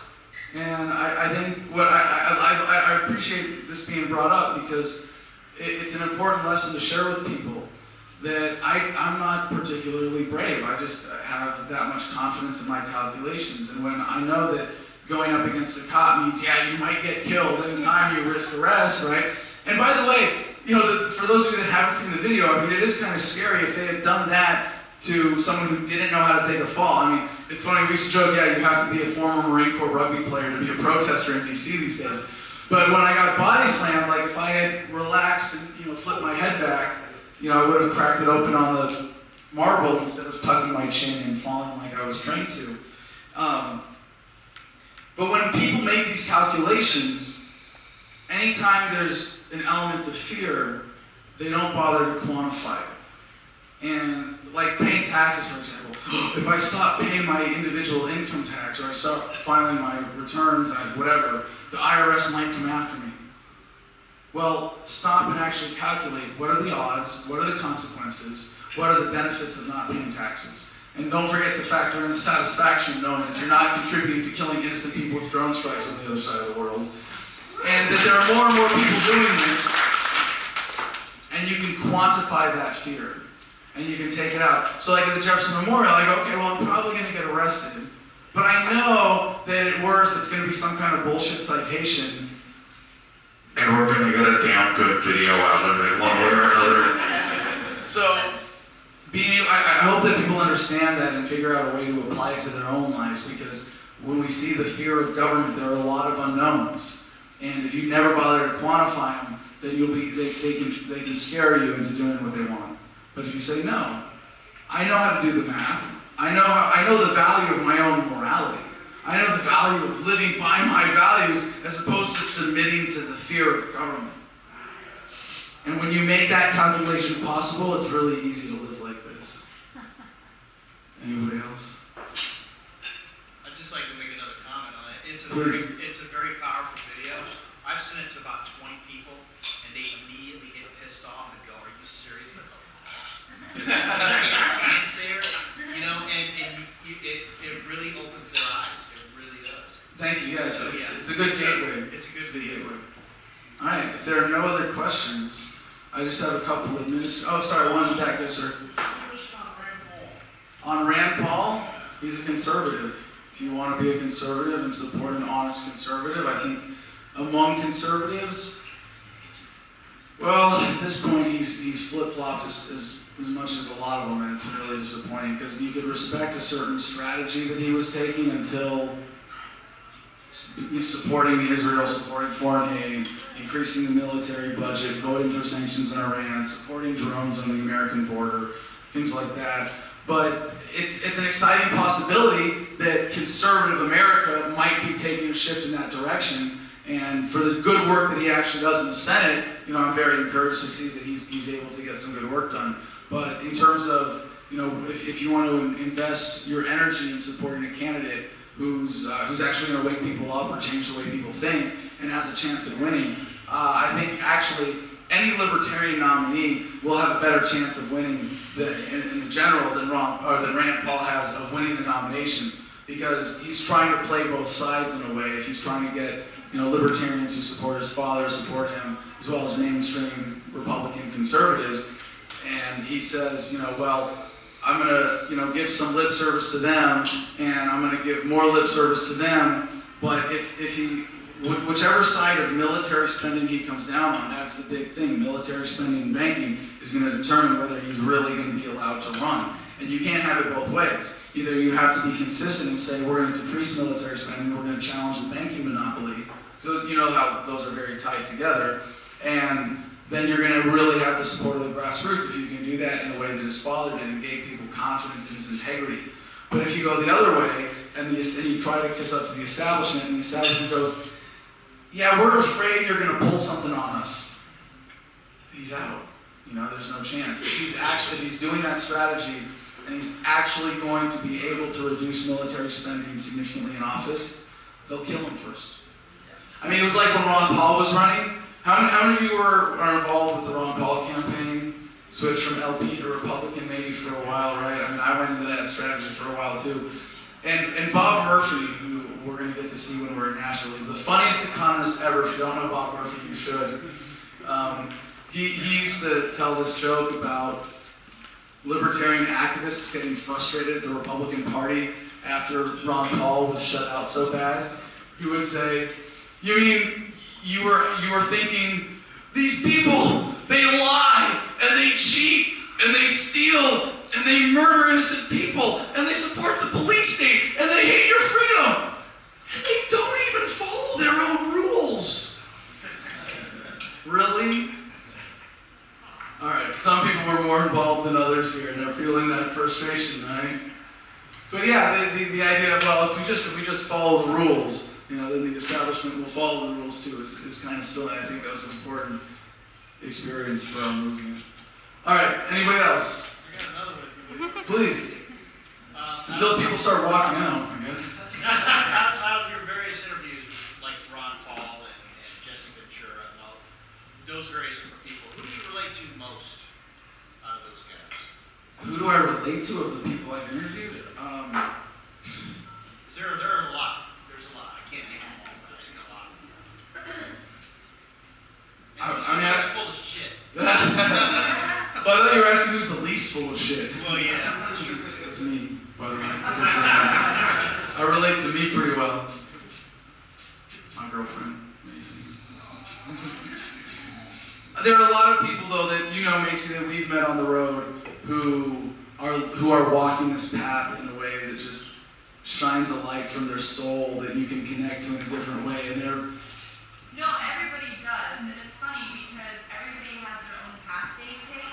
And I think I appreciate this being brought up because it's an important lesson to share with people that I'm not particularly brave. I just have that much confidence in my calculations. And when I know that going up against a cop means, yeah, you might get killed anytime you risk arrest, right? And by the way, for those of you that haven't seen the video, it is kind of scary if they had done that to someone who didn't know how to take a fall. It's funny, we used to joke, yeah, you have to be a former Marine Corps rugby player to be a protester in DC these days. But when I got body slammed, like if I had relaxed and flipped my head back, I would have cracked it open on the marble instead of tugging my chin and falling like I was trained to. But when people make these calculations, anytime there's an element of fear, they don't bother to quantify it. And like paying taxes, for example. If I stop paying my individual income tax or I stop filing my returns and whatever, the IRS might come after me. Well, stop and actually calculate what are the odds, what are the consequences, what are the benefits of not paying taxes. And don't forget to factor in the satisfaction of knowing that you're not contributing to killing innocent people with drone strikes on the other side of the world. And that there are more and more people doing this, and you can quantify that fear. And you can take it out. So like at the Jefferson Memorial, I go, okay, well, I'm probably going to get arrested. But I know that at worst, it's going to be some kind of bullshit citation. And we're going to get a damn good video out of it one way or another. So I hope that people understand that and figure out a way to apply it to their own lives, because when we see the fear of government, there are a lot of unknowns. And if you never bother to quantify them, then they can scare you into doing what they want. But if you say, no, I know how to do the math. I know the value of my own morality. I know the value of living by my values as opposed to submitting to the fear of government. And when you make that calculation possible, it's really easy to live like this. Anybody else? I'd just like to make another comment on it. It's a very powerful video. I've sent it to about 20 people, and they immediately get pissed off and go, are you serious? That's a lot. It's there, and it really opens their eyes. It really does. Thank you. Yeah, it's a good gateway. It's a good video. All right. If there are no other questions, I just have a couple of Oh, sorry. One in the back, yes, sir. On Rand Paul, he's a conservative. If you want to be a conservative and support an honest conservative, I think among conservatives, well, at this point, he's flip-flopped as much as a lot of them, and it's really disappointing because you could respect a certain strategy that he was taking until supporting Israel, supporting foreign aid, increasing the military budget, voting for sanctions on Iran, supporting drones on the American border, things like that. But it's an exciting possibility that conservative America might be taking a shift in that direction. And for the good work that he actually does in the Senate, you know, I'm very encouraged to see that he's able to get some good work done. But in terms of, you know, if you want to invest your energy in supporting a candidate who's actually going to wake people up or change the way people think and has a chance at winning, I think actually any Libertarian nominee will have a better chance of winning in the general than Rand Paul has of winning the nomination, because he's trying to play both sides in a way. If he's trying to get, you know, Libertarians who support his father support him, as well as mainstream Republican conservatives, and he says, you know, well, I'm going to, you know, give some lip service to them, and I'm going to give more lip service to them. But if he, whichever side of military spending he comes down on, that's the big thing. Military spending and banking is going to determine whether he's really going to be allowed to run. And you can't have it both ways. Either you have to be consistent and say, we're going to decrease military spending, we're going to challenge the banking monopoly. So you know how those are very tied together. And then you're going to really have the support of the grassroots if you can do that in the way that his father did and gave people confidence in his integrity. But if you go the other way and you try to kiss up to the establishment, and the establishment goes, yeah, we're afraid you're going to pull something on us, he's out. You know, there's no chance. If he's doing that strategy and he's actually going to be able to reduce military spending significantly in office, they'll kill him first. I mean, it was like when Ron Paul was running. How many of you are involved with the Ron Paul campaign? Switched from LP to Republican maybe for a while, right? I mean, I went into that strategy for a while too. And Bob Murphy, who we're going to get to see when we're in Nashville, he's the funniest economist ever. If you don't know Bob Murphy, you should. He used to tell this joke about libertarian activists getting frustrated at the Republican Party after Ron Paul was shut out so bad. He would say, you mean you were thinking, these people, they lie, and they cheat, and they steal, and they murder innocent people, and they support the police state, and they hate your freedom, and they don't even follow their own rules. Really? All right, some people were more involved than others here, and they're feeling that frustration, right? But yeah, the idea of, well, if we just follow the rules, you know, then the establishment will follow the rules too. Is kind of silly. I think that was an important experience for our movement. All right, anybody else? I got another one. Please. Until people start walking out, I guess. Out of your various interviews, like Ron Paul and Jesse Ventura and all those various different people, who do you relate to most out of those guys? Who do I relate to of the people I've interviewed? There are a lot. There's a lot. I can't name them all, but I've seen a lot. And most full of shit. Well, I thought you were asking who's the least full of shit. Well, yeah. That's me, by the way. I relate to me pretty well. My girlfriend, Macy. There are a lot of people, though, that you know, Macy, that we've met on the road who are walking this path in a way that just shines a light from their soul that you can connect to in a different way. And they're... No, everybody does, and it's funny because everybody has their own path they take,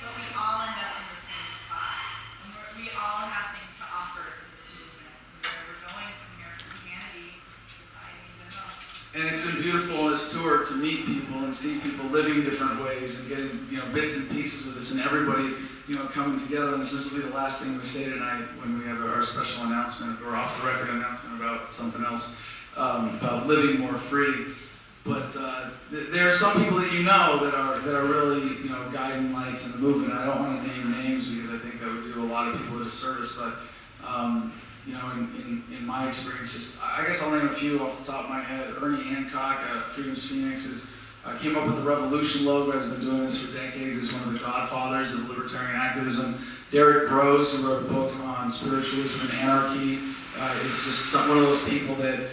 but we all end up in the same spot. And we all have things to offer to this movement, where we're going from here, humanity, society, and all. And it's been beautiful on this tour to meet people and see people living different ways and getting, you know, bits and pieces of this, and everybody, you know, coming together. And this will be the last thing we say tonight when we have our special announcement or off-the-record announcement about something else, about living more free. But there are some people that you know that are really, you know, guiding lights in the movement. I don't want to name names because I think that would do a lot of people a disservice. But you know, in my experience, just I guess I'll name a few off the top of my head. Ernie Hancock, Freedom's Phoenix, came up with the Revolution logo. Has been doing this for decades. Is one of the godfathers of libertarian activism. Derek Brose, who wrote a book on spiritualism and anarchy, is just one of those people that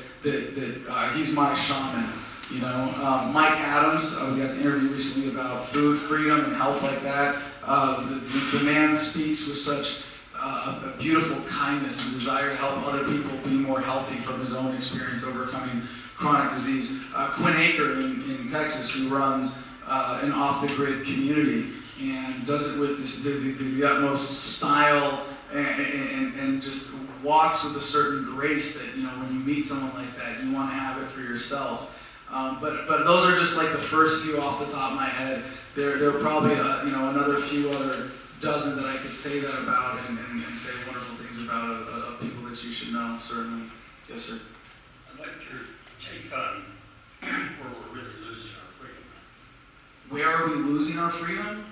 he's my shaman. You know, Mike Adams, we got to interview recently about food freedom and health like that. The man speaks with such a beautiful kindness and desire to help other people be more healthy from his own experience overcoming chronic disease. Quinn Aker in Texas, who runs an off-the-grid community and does it with the utmost style and just walks with a certain grace that, when you meet someone like that, you want to have it for yourself. But those are just like the first few off the top of my head. There are probably another few other dozen that I could say that about and say wonderful things about of people that you should know, certainly. Yes, sir. I'd like your take on where we're really losing our freedom. Where are we losing our freedom?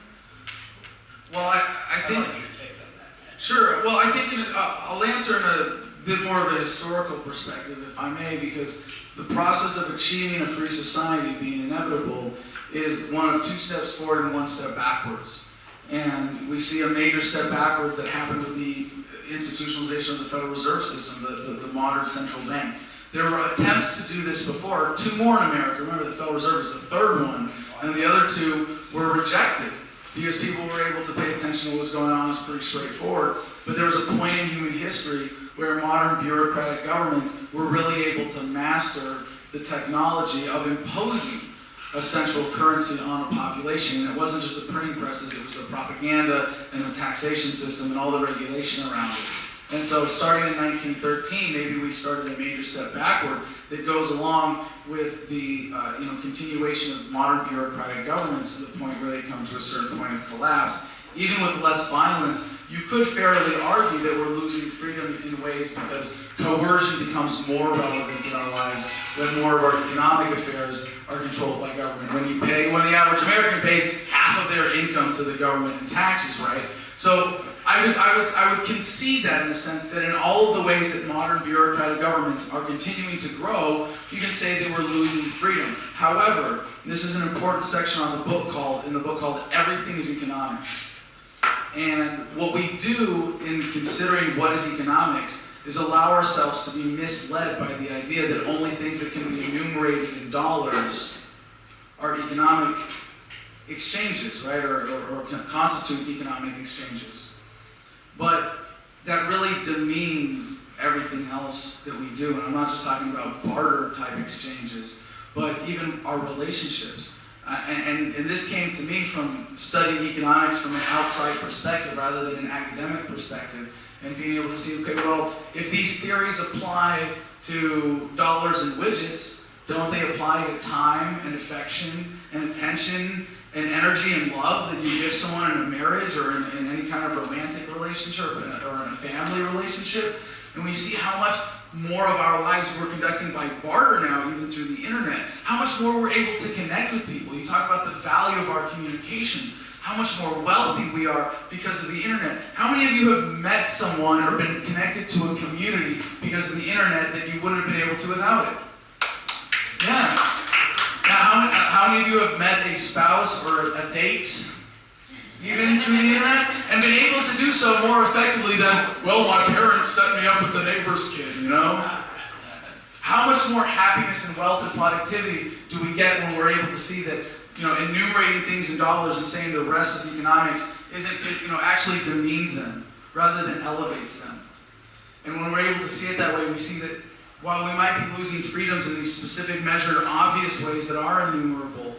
Well, I think... I'd like your take on that. Sure. Well, I think I'll answer in a bit more of a historical perspective, if I may, because the process of achieving a free society being inevitable is one of 2 steps forward and 1 step backwards. And we see a major step backwards that happened with the institutionalization of the Federal Reserve System, the modern central bank. There were attempts to do this before, 2 more in America. Remember, the Federal Reserve is the 3rd one, and the other 2 were rejected because people were able to pay attention to what was going on. It was pretty straightforward. But there was a point in human history where modern bureaucratic governments were really able to master the technology of imposing a central currency on a population. And it wasn't just the printing presses, it was the propaganda and the taxation system and all the regulation around it. And so starting in 1913, maybe we started a major step backward that goes along with the continuation of modern bureaucratic governments to the point where they come to a certain point of collapse. Even with less violence, you could fairly argue that we're losing freedom in ways because coercion becomes more relevant in our lives when more of our economic affairs are controlled by government. When the average American pays half of their income to the government in taxes, right? So I would concede that in the sense that in all of the ways that modern bureaucratic governments are continuing to grow, you can say that we're losing freedom. However, this is an important section in the book called Everything is Economics. And what we do in considering what is economics is allow ourselves to be misled by the idea that only things that can be enumerated in dollars are economic exchanges, right, or constitute economic exchanges. But that really demeans everything else that we do. And I'm not just talking about barter type exchanges, but even our relationships. And this came to me from studying economics from an outside perspective rather than an academic perspective, and being able to see, okay, well, if these theories apply to dollars and widgets, don't they apply to time and affection and attention and energy and love that you give someone in a marriage or in any kind of romantic relationship or in a family relationship? And we see how much more of our lives we're conducting by barter now, even through the internet. How much more we're able to connect with people. You talk about the value of our communications. How much more wealthy we are because of the internet. How many of you have met someone or been connected to a community because of the internet that you wouldn't have been able to without it? Yeah. Now, how many of you have met a spouse or a date, even through the internet, and been able to do so more effectively than, well, my parents set me up with the neighbor's kid, How much more happiness and wealth and productivity do we get when we're able to see that, enumerating things in dollars and saying the rest is economics actually demeans them rather than elevates them. And when we're able to see it that way, we see that while we might be losing freedoms in these specific, measured, obvious ways that are innumerable,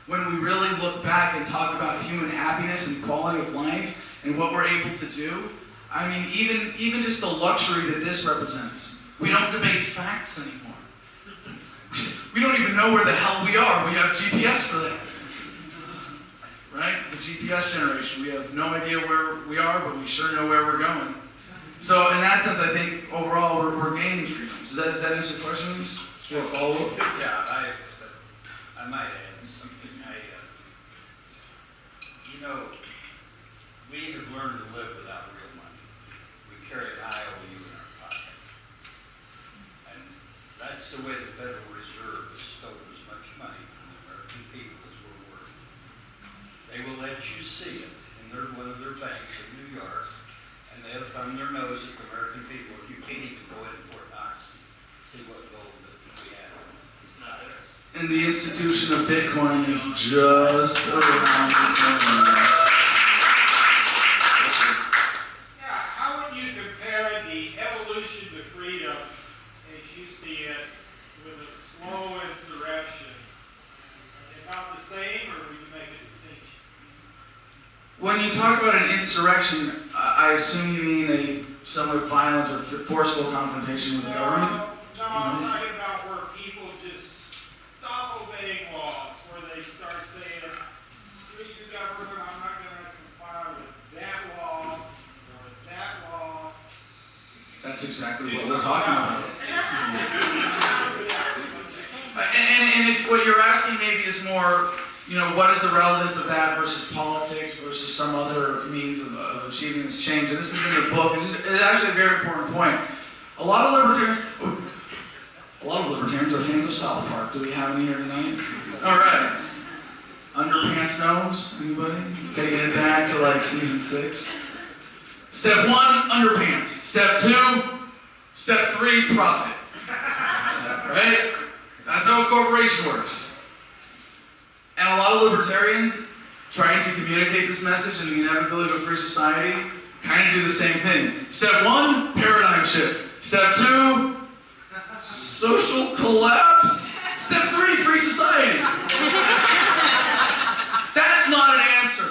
when we really look back and talk about human happiness and quality of life and what we're able to do, even just the luxury that this represents. We don't debate facts anymore. We don't even know where the hell we are. We have GPS for that. Right? The GPS generation. We have no idea where we are, but we sure know where we're going. So in that sense, I think overall we're gaining freedoms. Does that answer your questions? Or follow up? Yeah, I might add something. We have learned to live without real money. We carry an IOU in our pocket. And that's the way the Federal Reserve has stolen as much money from the American people as we're worth. They will let you see it in one of their banks in New York, and they'll thumb their nose at the American people. You can't even go in Fort Knox and see what gold that we have. It's not there. And the institution of Bitcoin is just around the corner. Yeah, how would you same, or would you make a distinction? When you talk about an insurrection, I assume you mean a somewhat violent or forceful confrontation with the government? No, I'm talking about where people just stop obeying laws, where they start saying, screw you government, I'm not going to comply with that law or that law. That's exactly what we're talking about. And if what you're asking maybe is more, what is the relevance of that versus politics versus some other means of achieving this change? And this is in the book. This is actually a very important point. A lot of libertarians are fans of South Park. Do we have any here tonight? All right. Underpants Gnomes? Anybody? Taking it back to like season 6. Step 1, underpants. Step 2, step 3, profit. Right? That's how a corporation works. And a lot of libertarians trying to communicate this message and the inevitability of a free society kind of do the same thing. Step 1, paradigm shift. Step 2, social collapse. Step 3, free society. That's not an answer.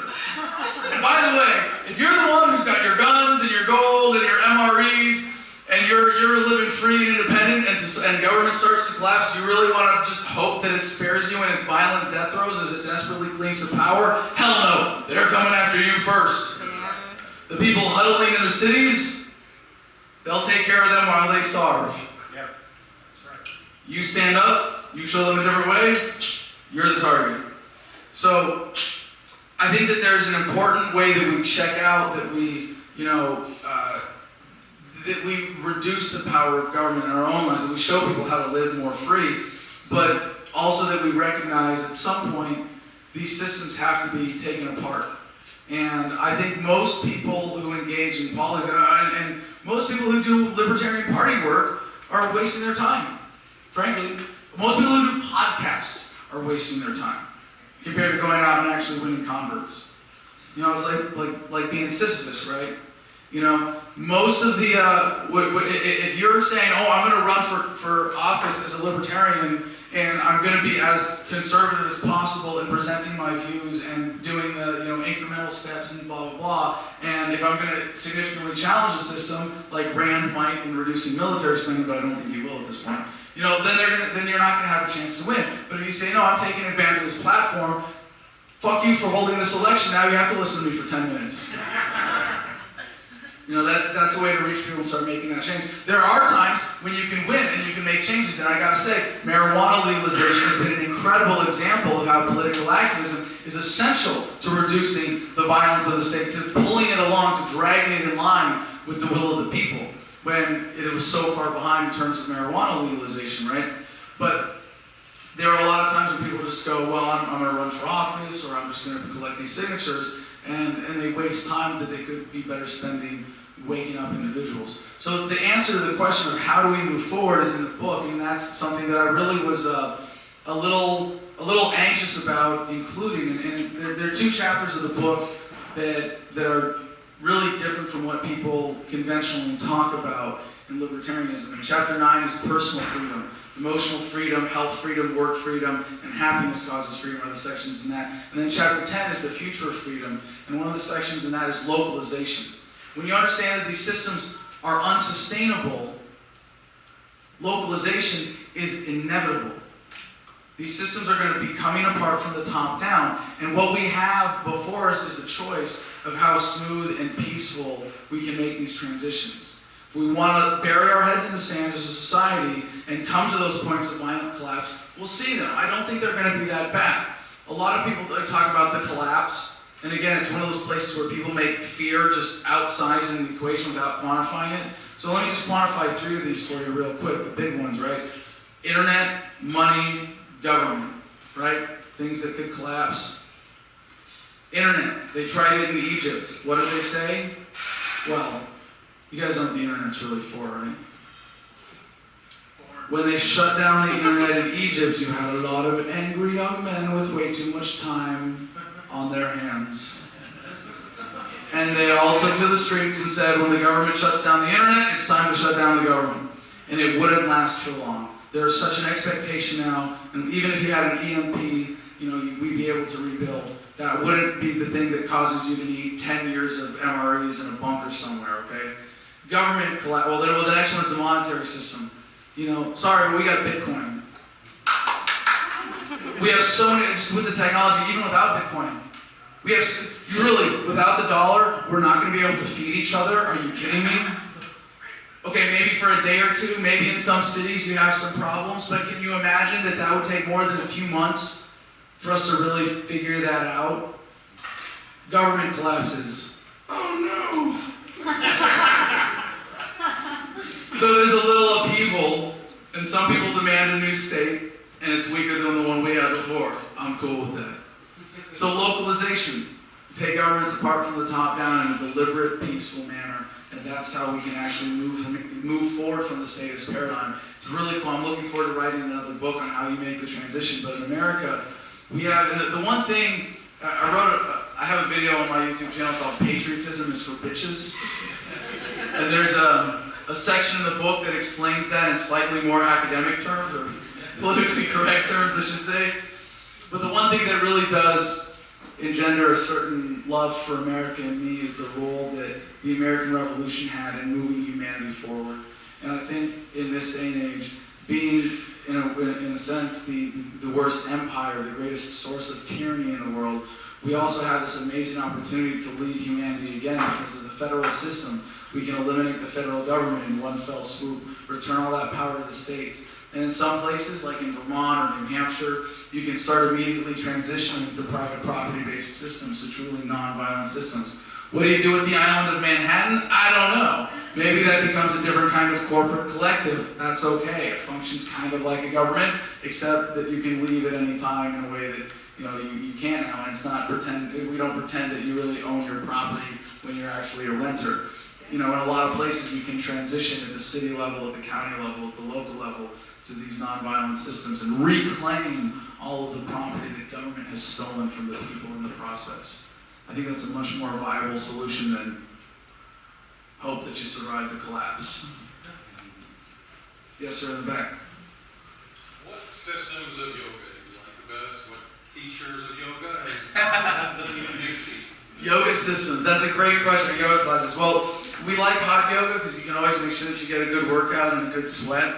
And by the way, if you're the one who's got your guns and your gold and your MREs and you're living free and independent and government starts to collapse, you really want to just hope that it spares you in its violent death throes as it desperately clings to power? Hell no. They're coming after you first. The people huddling in the cities, they'll take care of them while they starve. Yep, that's right. You stand up, you show them a different way, you're the target. So I think that there's an important way that we check out, that we, that we reduce the power of government in our own lives, that we show people how to live more free, but also that we recognize at some point these systems have to be taken apart. And I think most people who engage in politics, and most people who do Libertarian Party work, are wasting their time, frankly. Most people who do podcasts are wasting their time compared to going out and actually winning converts. It's like being Sisyphus, right? Most of the, if you're saying, I'm going to run for office as a libertarian, and I'm going to be as conservative as possible in presenting my views and doing the incremental steps and blah, blah, blah, and if I'm going to significantly challenge the system, like Rand might in reducing military spending, but I don't think he will at this point, then you're not going to have a chance to win. But if you say, no, I'm taking advantage of this platform, fuck you for holding this election, now you have to listen to me for 10 minutes. That's a way to reach people and start making that change. There are times when you can win and you can make changes, and I gotta say, marijuana legalization has been an incredible example of how political activism is essential to reducing the violence of the state, to pulling it along, to dragging it in line with the will of the people, when it was so far behind in terms of marijuana legalization, right? But there are a lot of times when people just go, well, I'm going to run for office, or I'm just going to collect these signatures, and they waste time that they could be better spending waking up individuals. So the answer to the question of how do we move forward is in the book, and that's something that I really was a little anxious about including. And there are 2 chapters of the book that are really different from what people conventionally talk about in libertarianism. And chapter 9 is personal freedom. Emotional freedom, health freedom, work freedom, and happiness causes freedom are the sections in that. And then chapter 10 is the future of freedom, and one of the sections in that is localization. When you understand that these systems are unsustainable, localization is inevitable. These systems are going to be coming apart from the top down, and what we have before us is a choice of how smooth and peaceful we can make these transitions. If we want to bury our heads in the sand as a society and come to those points of violent collapse, we'll see them. I don't think they're going to be that bad. A lot of people talk about the collapse, and again, it's one of those places where people make fear just outsizing the equation without quantifying it. So let me just quantify 3 of these for you real quick, the big ones, right? Internet, money, government, right? Things that could collapse. Internet, they tried it in Egypt. What did they say? Well, you guys know what the internet's really for, right? When they shut down the internet in Egypt, you had a lot of angry young men with way too much time on their hands. And they all took to the streets and said, when the government shuts down the internet, it's time to shut down the government. And it wouldn't last for long. There's such an expectation now, and even if you had an EMP, we'd be able to rebuild. That wouldn't be the thing that causes you to need 10 years of MREs in a bunker somewhere, okay? Government collapse, well, the next one is the monetary system. You know, sorry, we got Bitcoin. We have so many, just with the technology, even without Bitcoin. We have, really, without the dollar, we're not going to be able to feed each other. Are you kidding me? Okay, maybe for a day or two, maybe in some cities you have some problems, but can you imagine that that would take more than a few months for us to really figure that out? Government collapses. Oh no! So there's a little upheaval, and some people demand a new state, and it's weaker than the one we had before. I'm cool with that. So localization. Take governments apart from the top down in a deliberate, peaceful manner. And that's how we can actually move forward from the status paradigm. It's really cool. I'm looking forward to writing another book on how you make the transition. But in America, we have, the one thing, I have a video on my YouTube channel called Patriotism is for Bitches. And there's a section in the book that explains that in slightly more academic terms, or politically correct terms, I should say. But the one thing that really does engender a certain love for America in me is the role that the American Revolution had in moving humanity forward. And I think in this day and age, being, in a sense, the worst empire, the greatest source of tyranny in the world, we also have this amazing opportunity to lead humanity again because of the federal system. We can eliminate the federal government in one fell swoop, return all that power to the states. And in some places, like in Vermont or New Hampshire, you can start immediately transitioning to private property-based systems, to truly non-violent systems. What do you do with the island of Manhattan? I don't know. Maybe that becomes a different kind of corporate collective. That's okay. It functions kind of like a government, except that you can leave at any time in a way that you can't now. And it's not we don't pretend that you really own your property when you're actually a renter. In a lot of places you can transition at the city level, at the county level, at the local level to these nonviolent systems and reclaim all of the property that government has stolen from the people in the process. I think that's a much more viable solution than hope that you survive the collapse. Yes, sir, in the back. What systems of yoga do you like the best? What teachers of yoga? Yoga systems, that's a great question, yoga classes. Well, we like hot yoga because you can always make sure that you get a good workout and a good sweat.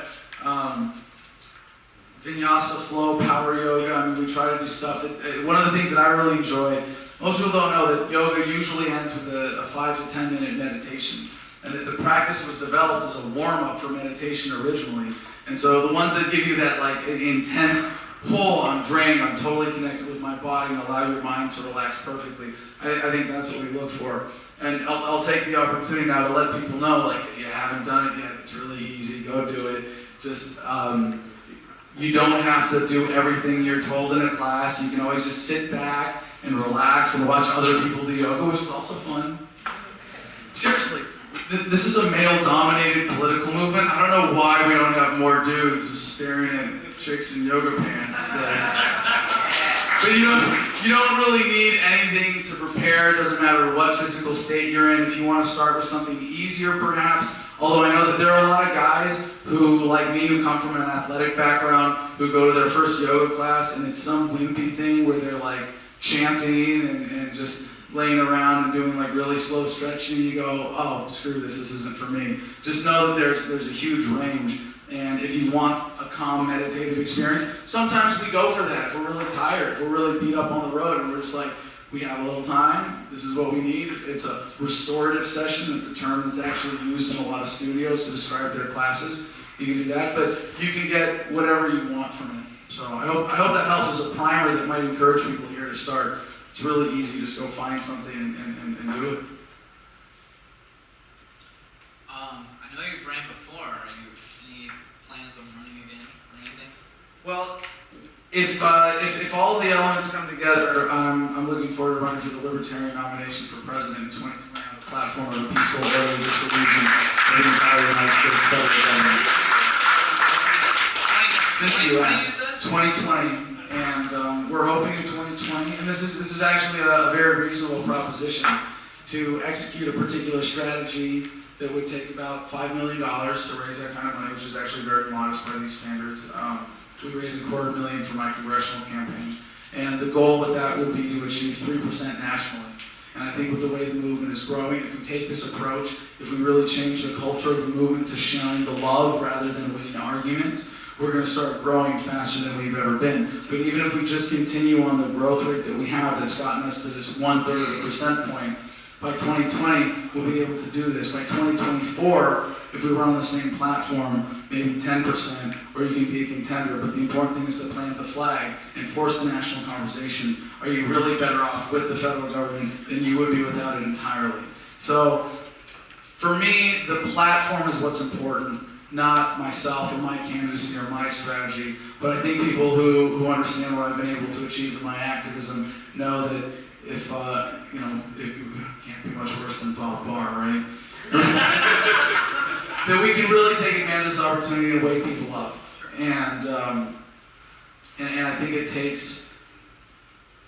Vinyasa flow, power yoga, I mean, we try to do stuff that, one of the things that I really enjoy, most people don't know that yoga usually ends with a 5 to 10 minute meditation. And that the practice was developed as a warm-up for meditation originally. And so the ones that give you that like intense, I'm drained, I'm totally connected with my body, and allow your mind to relax perfectly. I think that's what we look for. And I'll take the opportunity now to let people know, like, if you haven't done it yet, it's really easy, go do it. Just, you don't have to do everything you're told in a class. You can always just sit back and relax and watch other people do yoga, which is also fun. Seriously, this is a male-dominated political movement. I don't know why we don't have more dudes staring at chicks in yoga pants. But you don't really need anything to prepare. It doesn't matter what physical state you're in. If you want to start with something easier, perhaps. Although I know that there are a lot of guys who, like me, who come from an athletic background, who go to their first yoga class, and it's some wimpy thing where they're like chanting and just laying around and doing like really slow stretching. You go, oh, screw this isn't for me. Just know that there's a huge range. And if you want a calm, meditative experience, sometimes we go for that. If we're really tired, if we're really beat up on the road, and we're just like, we have a little time, this is what we need. It's a restorative session. It's a term that's actually used in a lot of studios to describe their classes. You can do that, but you can get whatever you want from it. So I hope that helps as a primer that might encourage people here to start. It's really easy, just go find something and do it. I know you've ran before. Any plans on running again or anything? Well, if all the elements come together, I'm looking forward to running for the Libertarian nomination for president in 2020 on the platform of a peaceful, orderly dissolution of the entire United States federal government. Since you asked, 2020, and we're hoping in 2020, and this is actually a very reasonable proposition, to execute a particular strategy that would take about $5 million to raise that kind of money, which is actually very modest by these standards. We raised $250,000 for my congressional campaign. And the goal with that will be to achieve 3% nationally. And I think with the way the movement is growing, if we take this approach, if we really change the culture of the movement to sharing the love rather than winning arguments, we're going to start growing faster than we've ever been. But even if we just continue on the growth rate that we have that's gotten us to this 1/3 of a percent point, by 2020, we'll be able to do this. By 2024, if we run on the same platform, maybe 10%, or you can be a contender. But the important thing is to plant the flag and force the national conversation. Are you really better off with the federal government than you would be without it entirely? So, for me, the platform is what's important, not myself or my candidacy or my strategy. But I think people who understand what I've been able to achieve in my activism know that if, it can't be much worse than Palms Bar, right? That we can really take advantage of this opportunity to wake people up. And I think it takes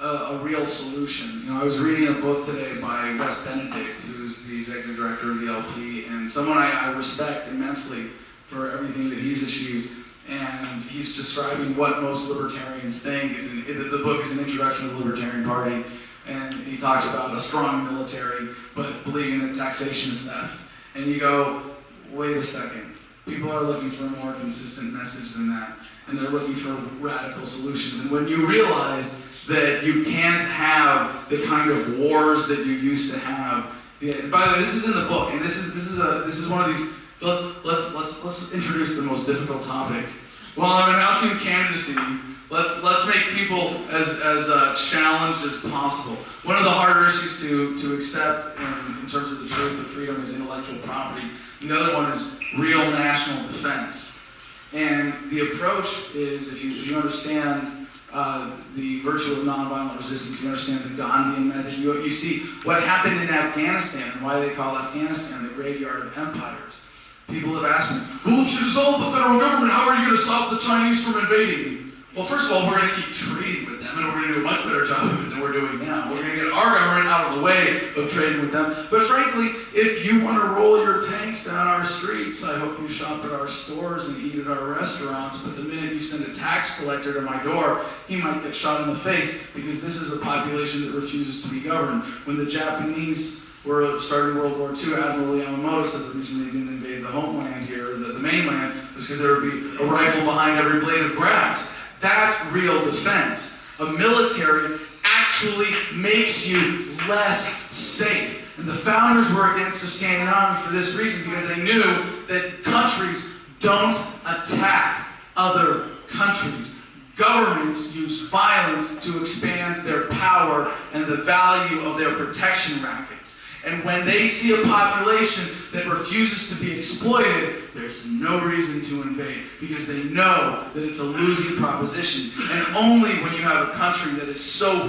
a real solution. I was reading a book today by Wes Benedict, who's the executive director of the LP, and someone I respect immensely for everything that he's achieved. And he's describing what most libertarians think. The book is an introduction to the Libertarian Party. And he talks about a strong military, but believing that taxation is theft. And you go, wait a second. People are looking for a more consistent message than that. And they're looking for radical solutions. And when you realize that you can't have the kind of wars that you used to have. And by the way, this is in the book, and this is one of these. Let's introduce the most difficult topic. While I'm announcing candidacy, let's make people as challenged as possible. One of the harder issues to accept in terms of the truth of freedom is intellectual property. The other one is real national defense. And the approach is, if you understand the virtue of nonviolent resistance, you understand the Gandhian method, you see what happened in Afghanistan and why they call Afghanistan the graveyard of empires. People have asked me, well, if you dissolve the federal government, how are you going to stop the Chinese from invading? Well, first of all, we're going to keep trading with them, and we're going to do a much better job of it than we're doing now. We're going to get our government out of the way of trading with them. But frankly, if you want to roll your tanks down our streets, I hope you shop at our stores and eat at our restaurants. But the minute you send a tax collector to my door, he might get shot in the face, because this is a population that refuses to be governed. When the Japanese were starting World War II, Admiral Yamamoto said the reason they didn't invade the homeland here, the mainland, was because there would be a rifle behind every blade of grass. That's real defense. A military actually makes you less safe. And the founders were against the standing army for this reason, because they knew that countries don't attack other countries. Governments use violence to expand their power and the value of their protection rackets. And when they see a population that refuses to be exploited, there's no reason to invade, because they know that it's a losing proposition. And only when you have a country that is so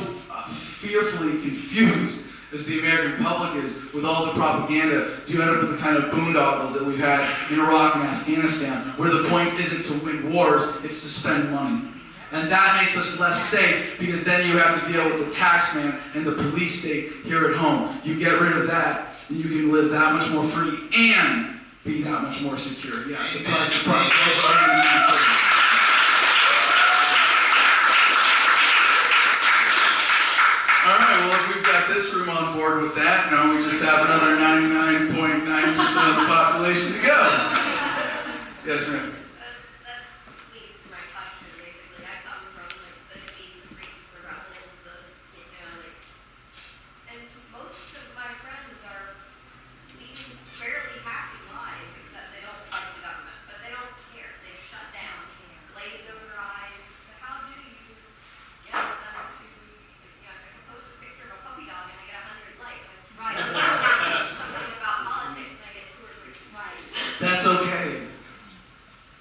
fearfully confused as the American public is with all the propaganda, do you end up with the kind of boondoggles that we've had in Iraq and Afghanistan, where the point isn't to win wars, it's to spend money. And that makes us less safe, because then you have to deal with the tax man and the police state here at home. You get rid of that, and you can live that much more free and be that much more secure. Yeah, surprise, surprise. Those are our things. All right, well, if we've got this room on board with that, now we just have another 99.9% of the population to go. Yes, ma'am. That's okay.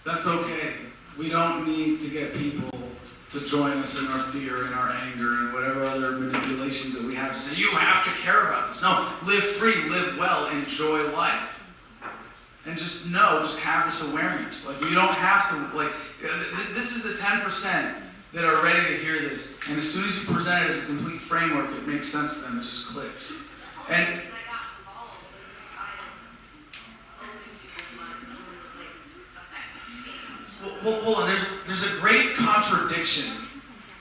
That's okay. We don't need to get people to join us in our fear and our anger and whatever other manipulations that we have to say, you have to care about this. No, live free, live well, enjoy life. And just have this awareness. Like, you don't have to, like, this is the 10% that are ready to hear this. And as soon as you present it as a complete framework, it makes sense to them, it just clicks. And hold on, there's a great contradiction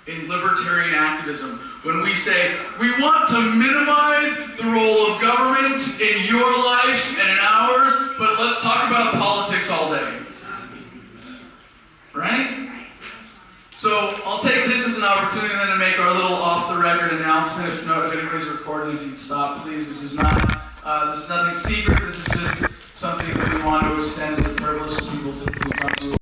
in libertarian activism when we say we want to minimize the role of government in your life and in ours, but let's talk about politics all day. Right? So I'll take this as an opportunity then to make our little off-the-record announcement. If anybody's recording, if you can stop, please. This is nothing secret. This is just something that we want to extend as a privilege to people to come to.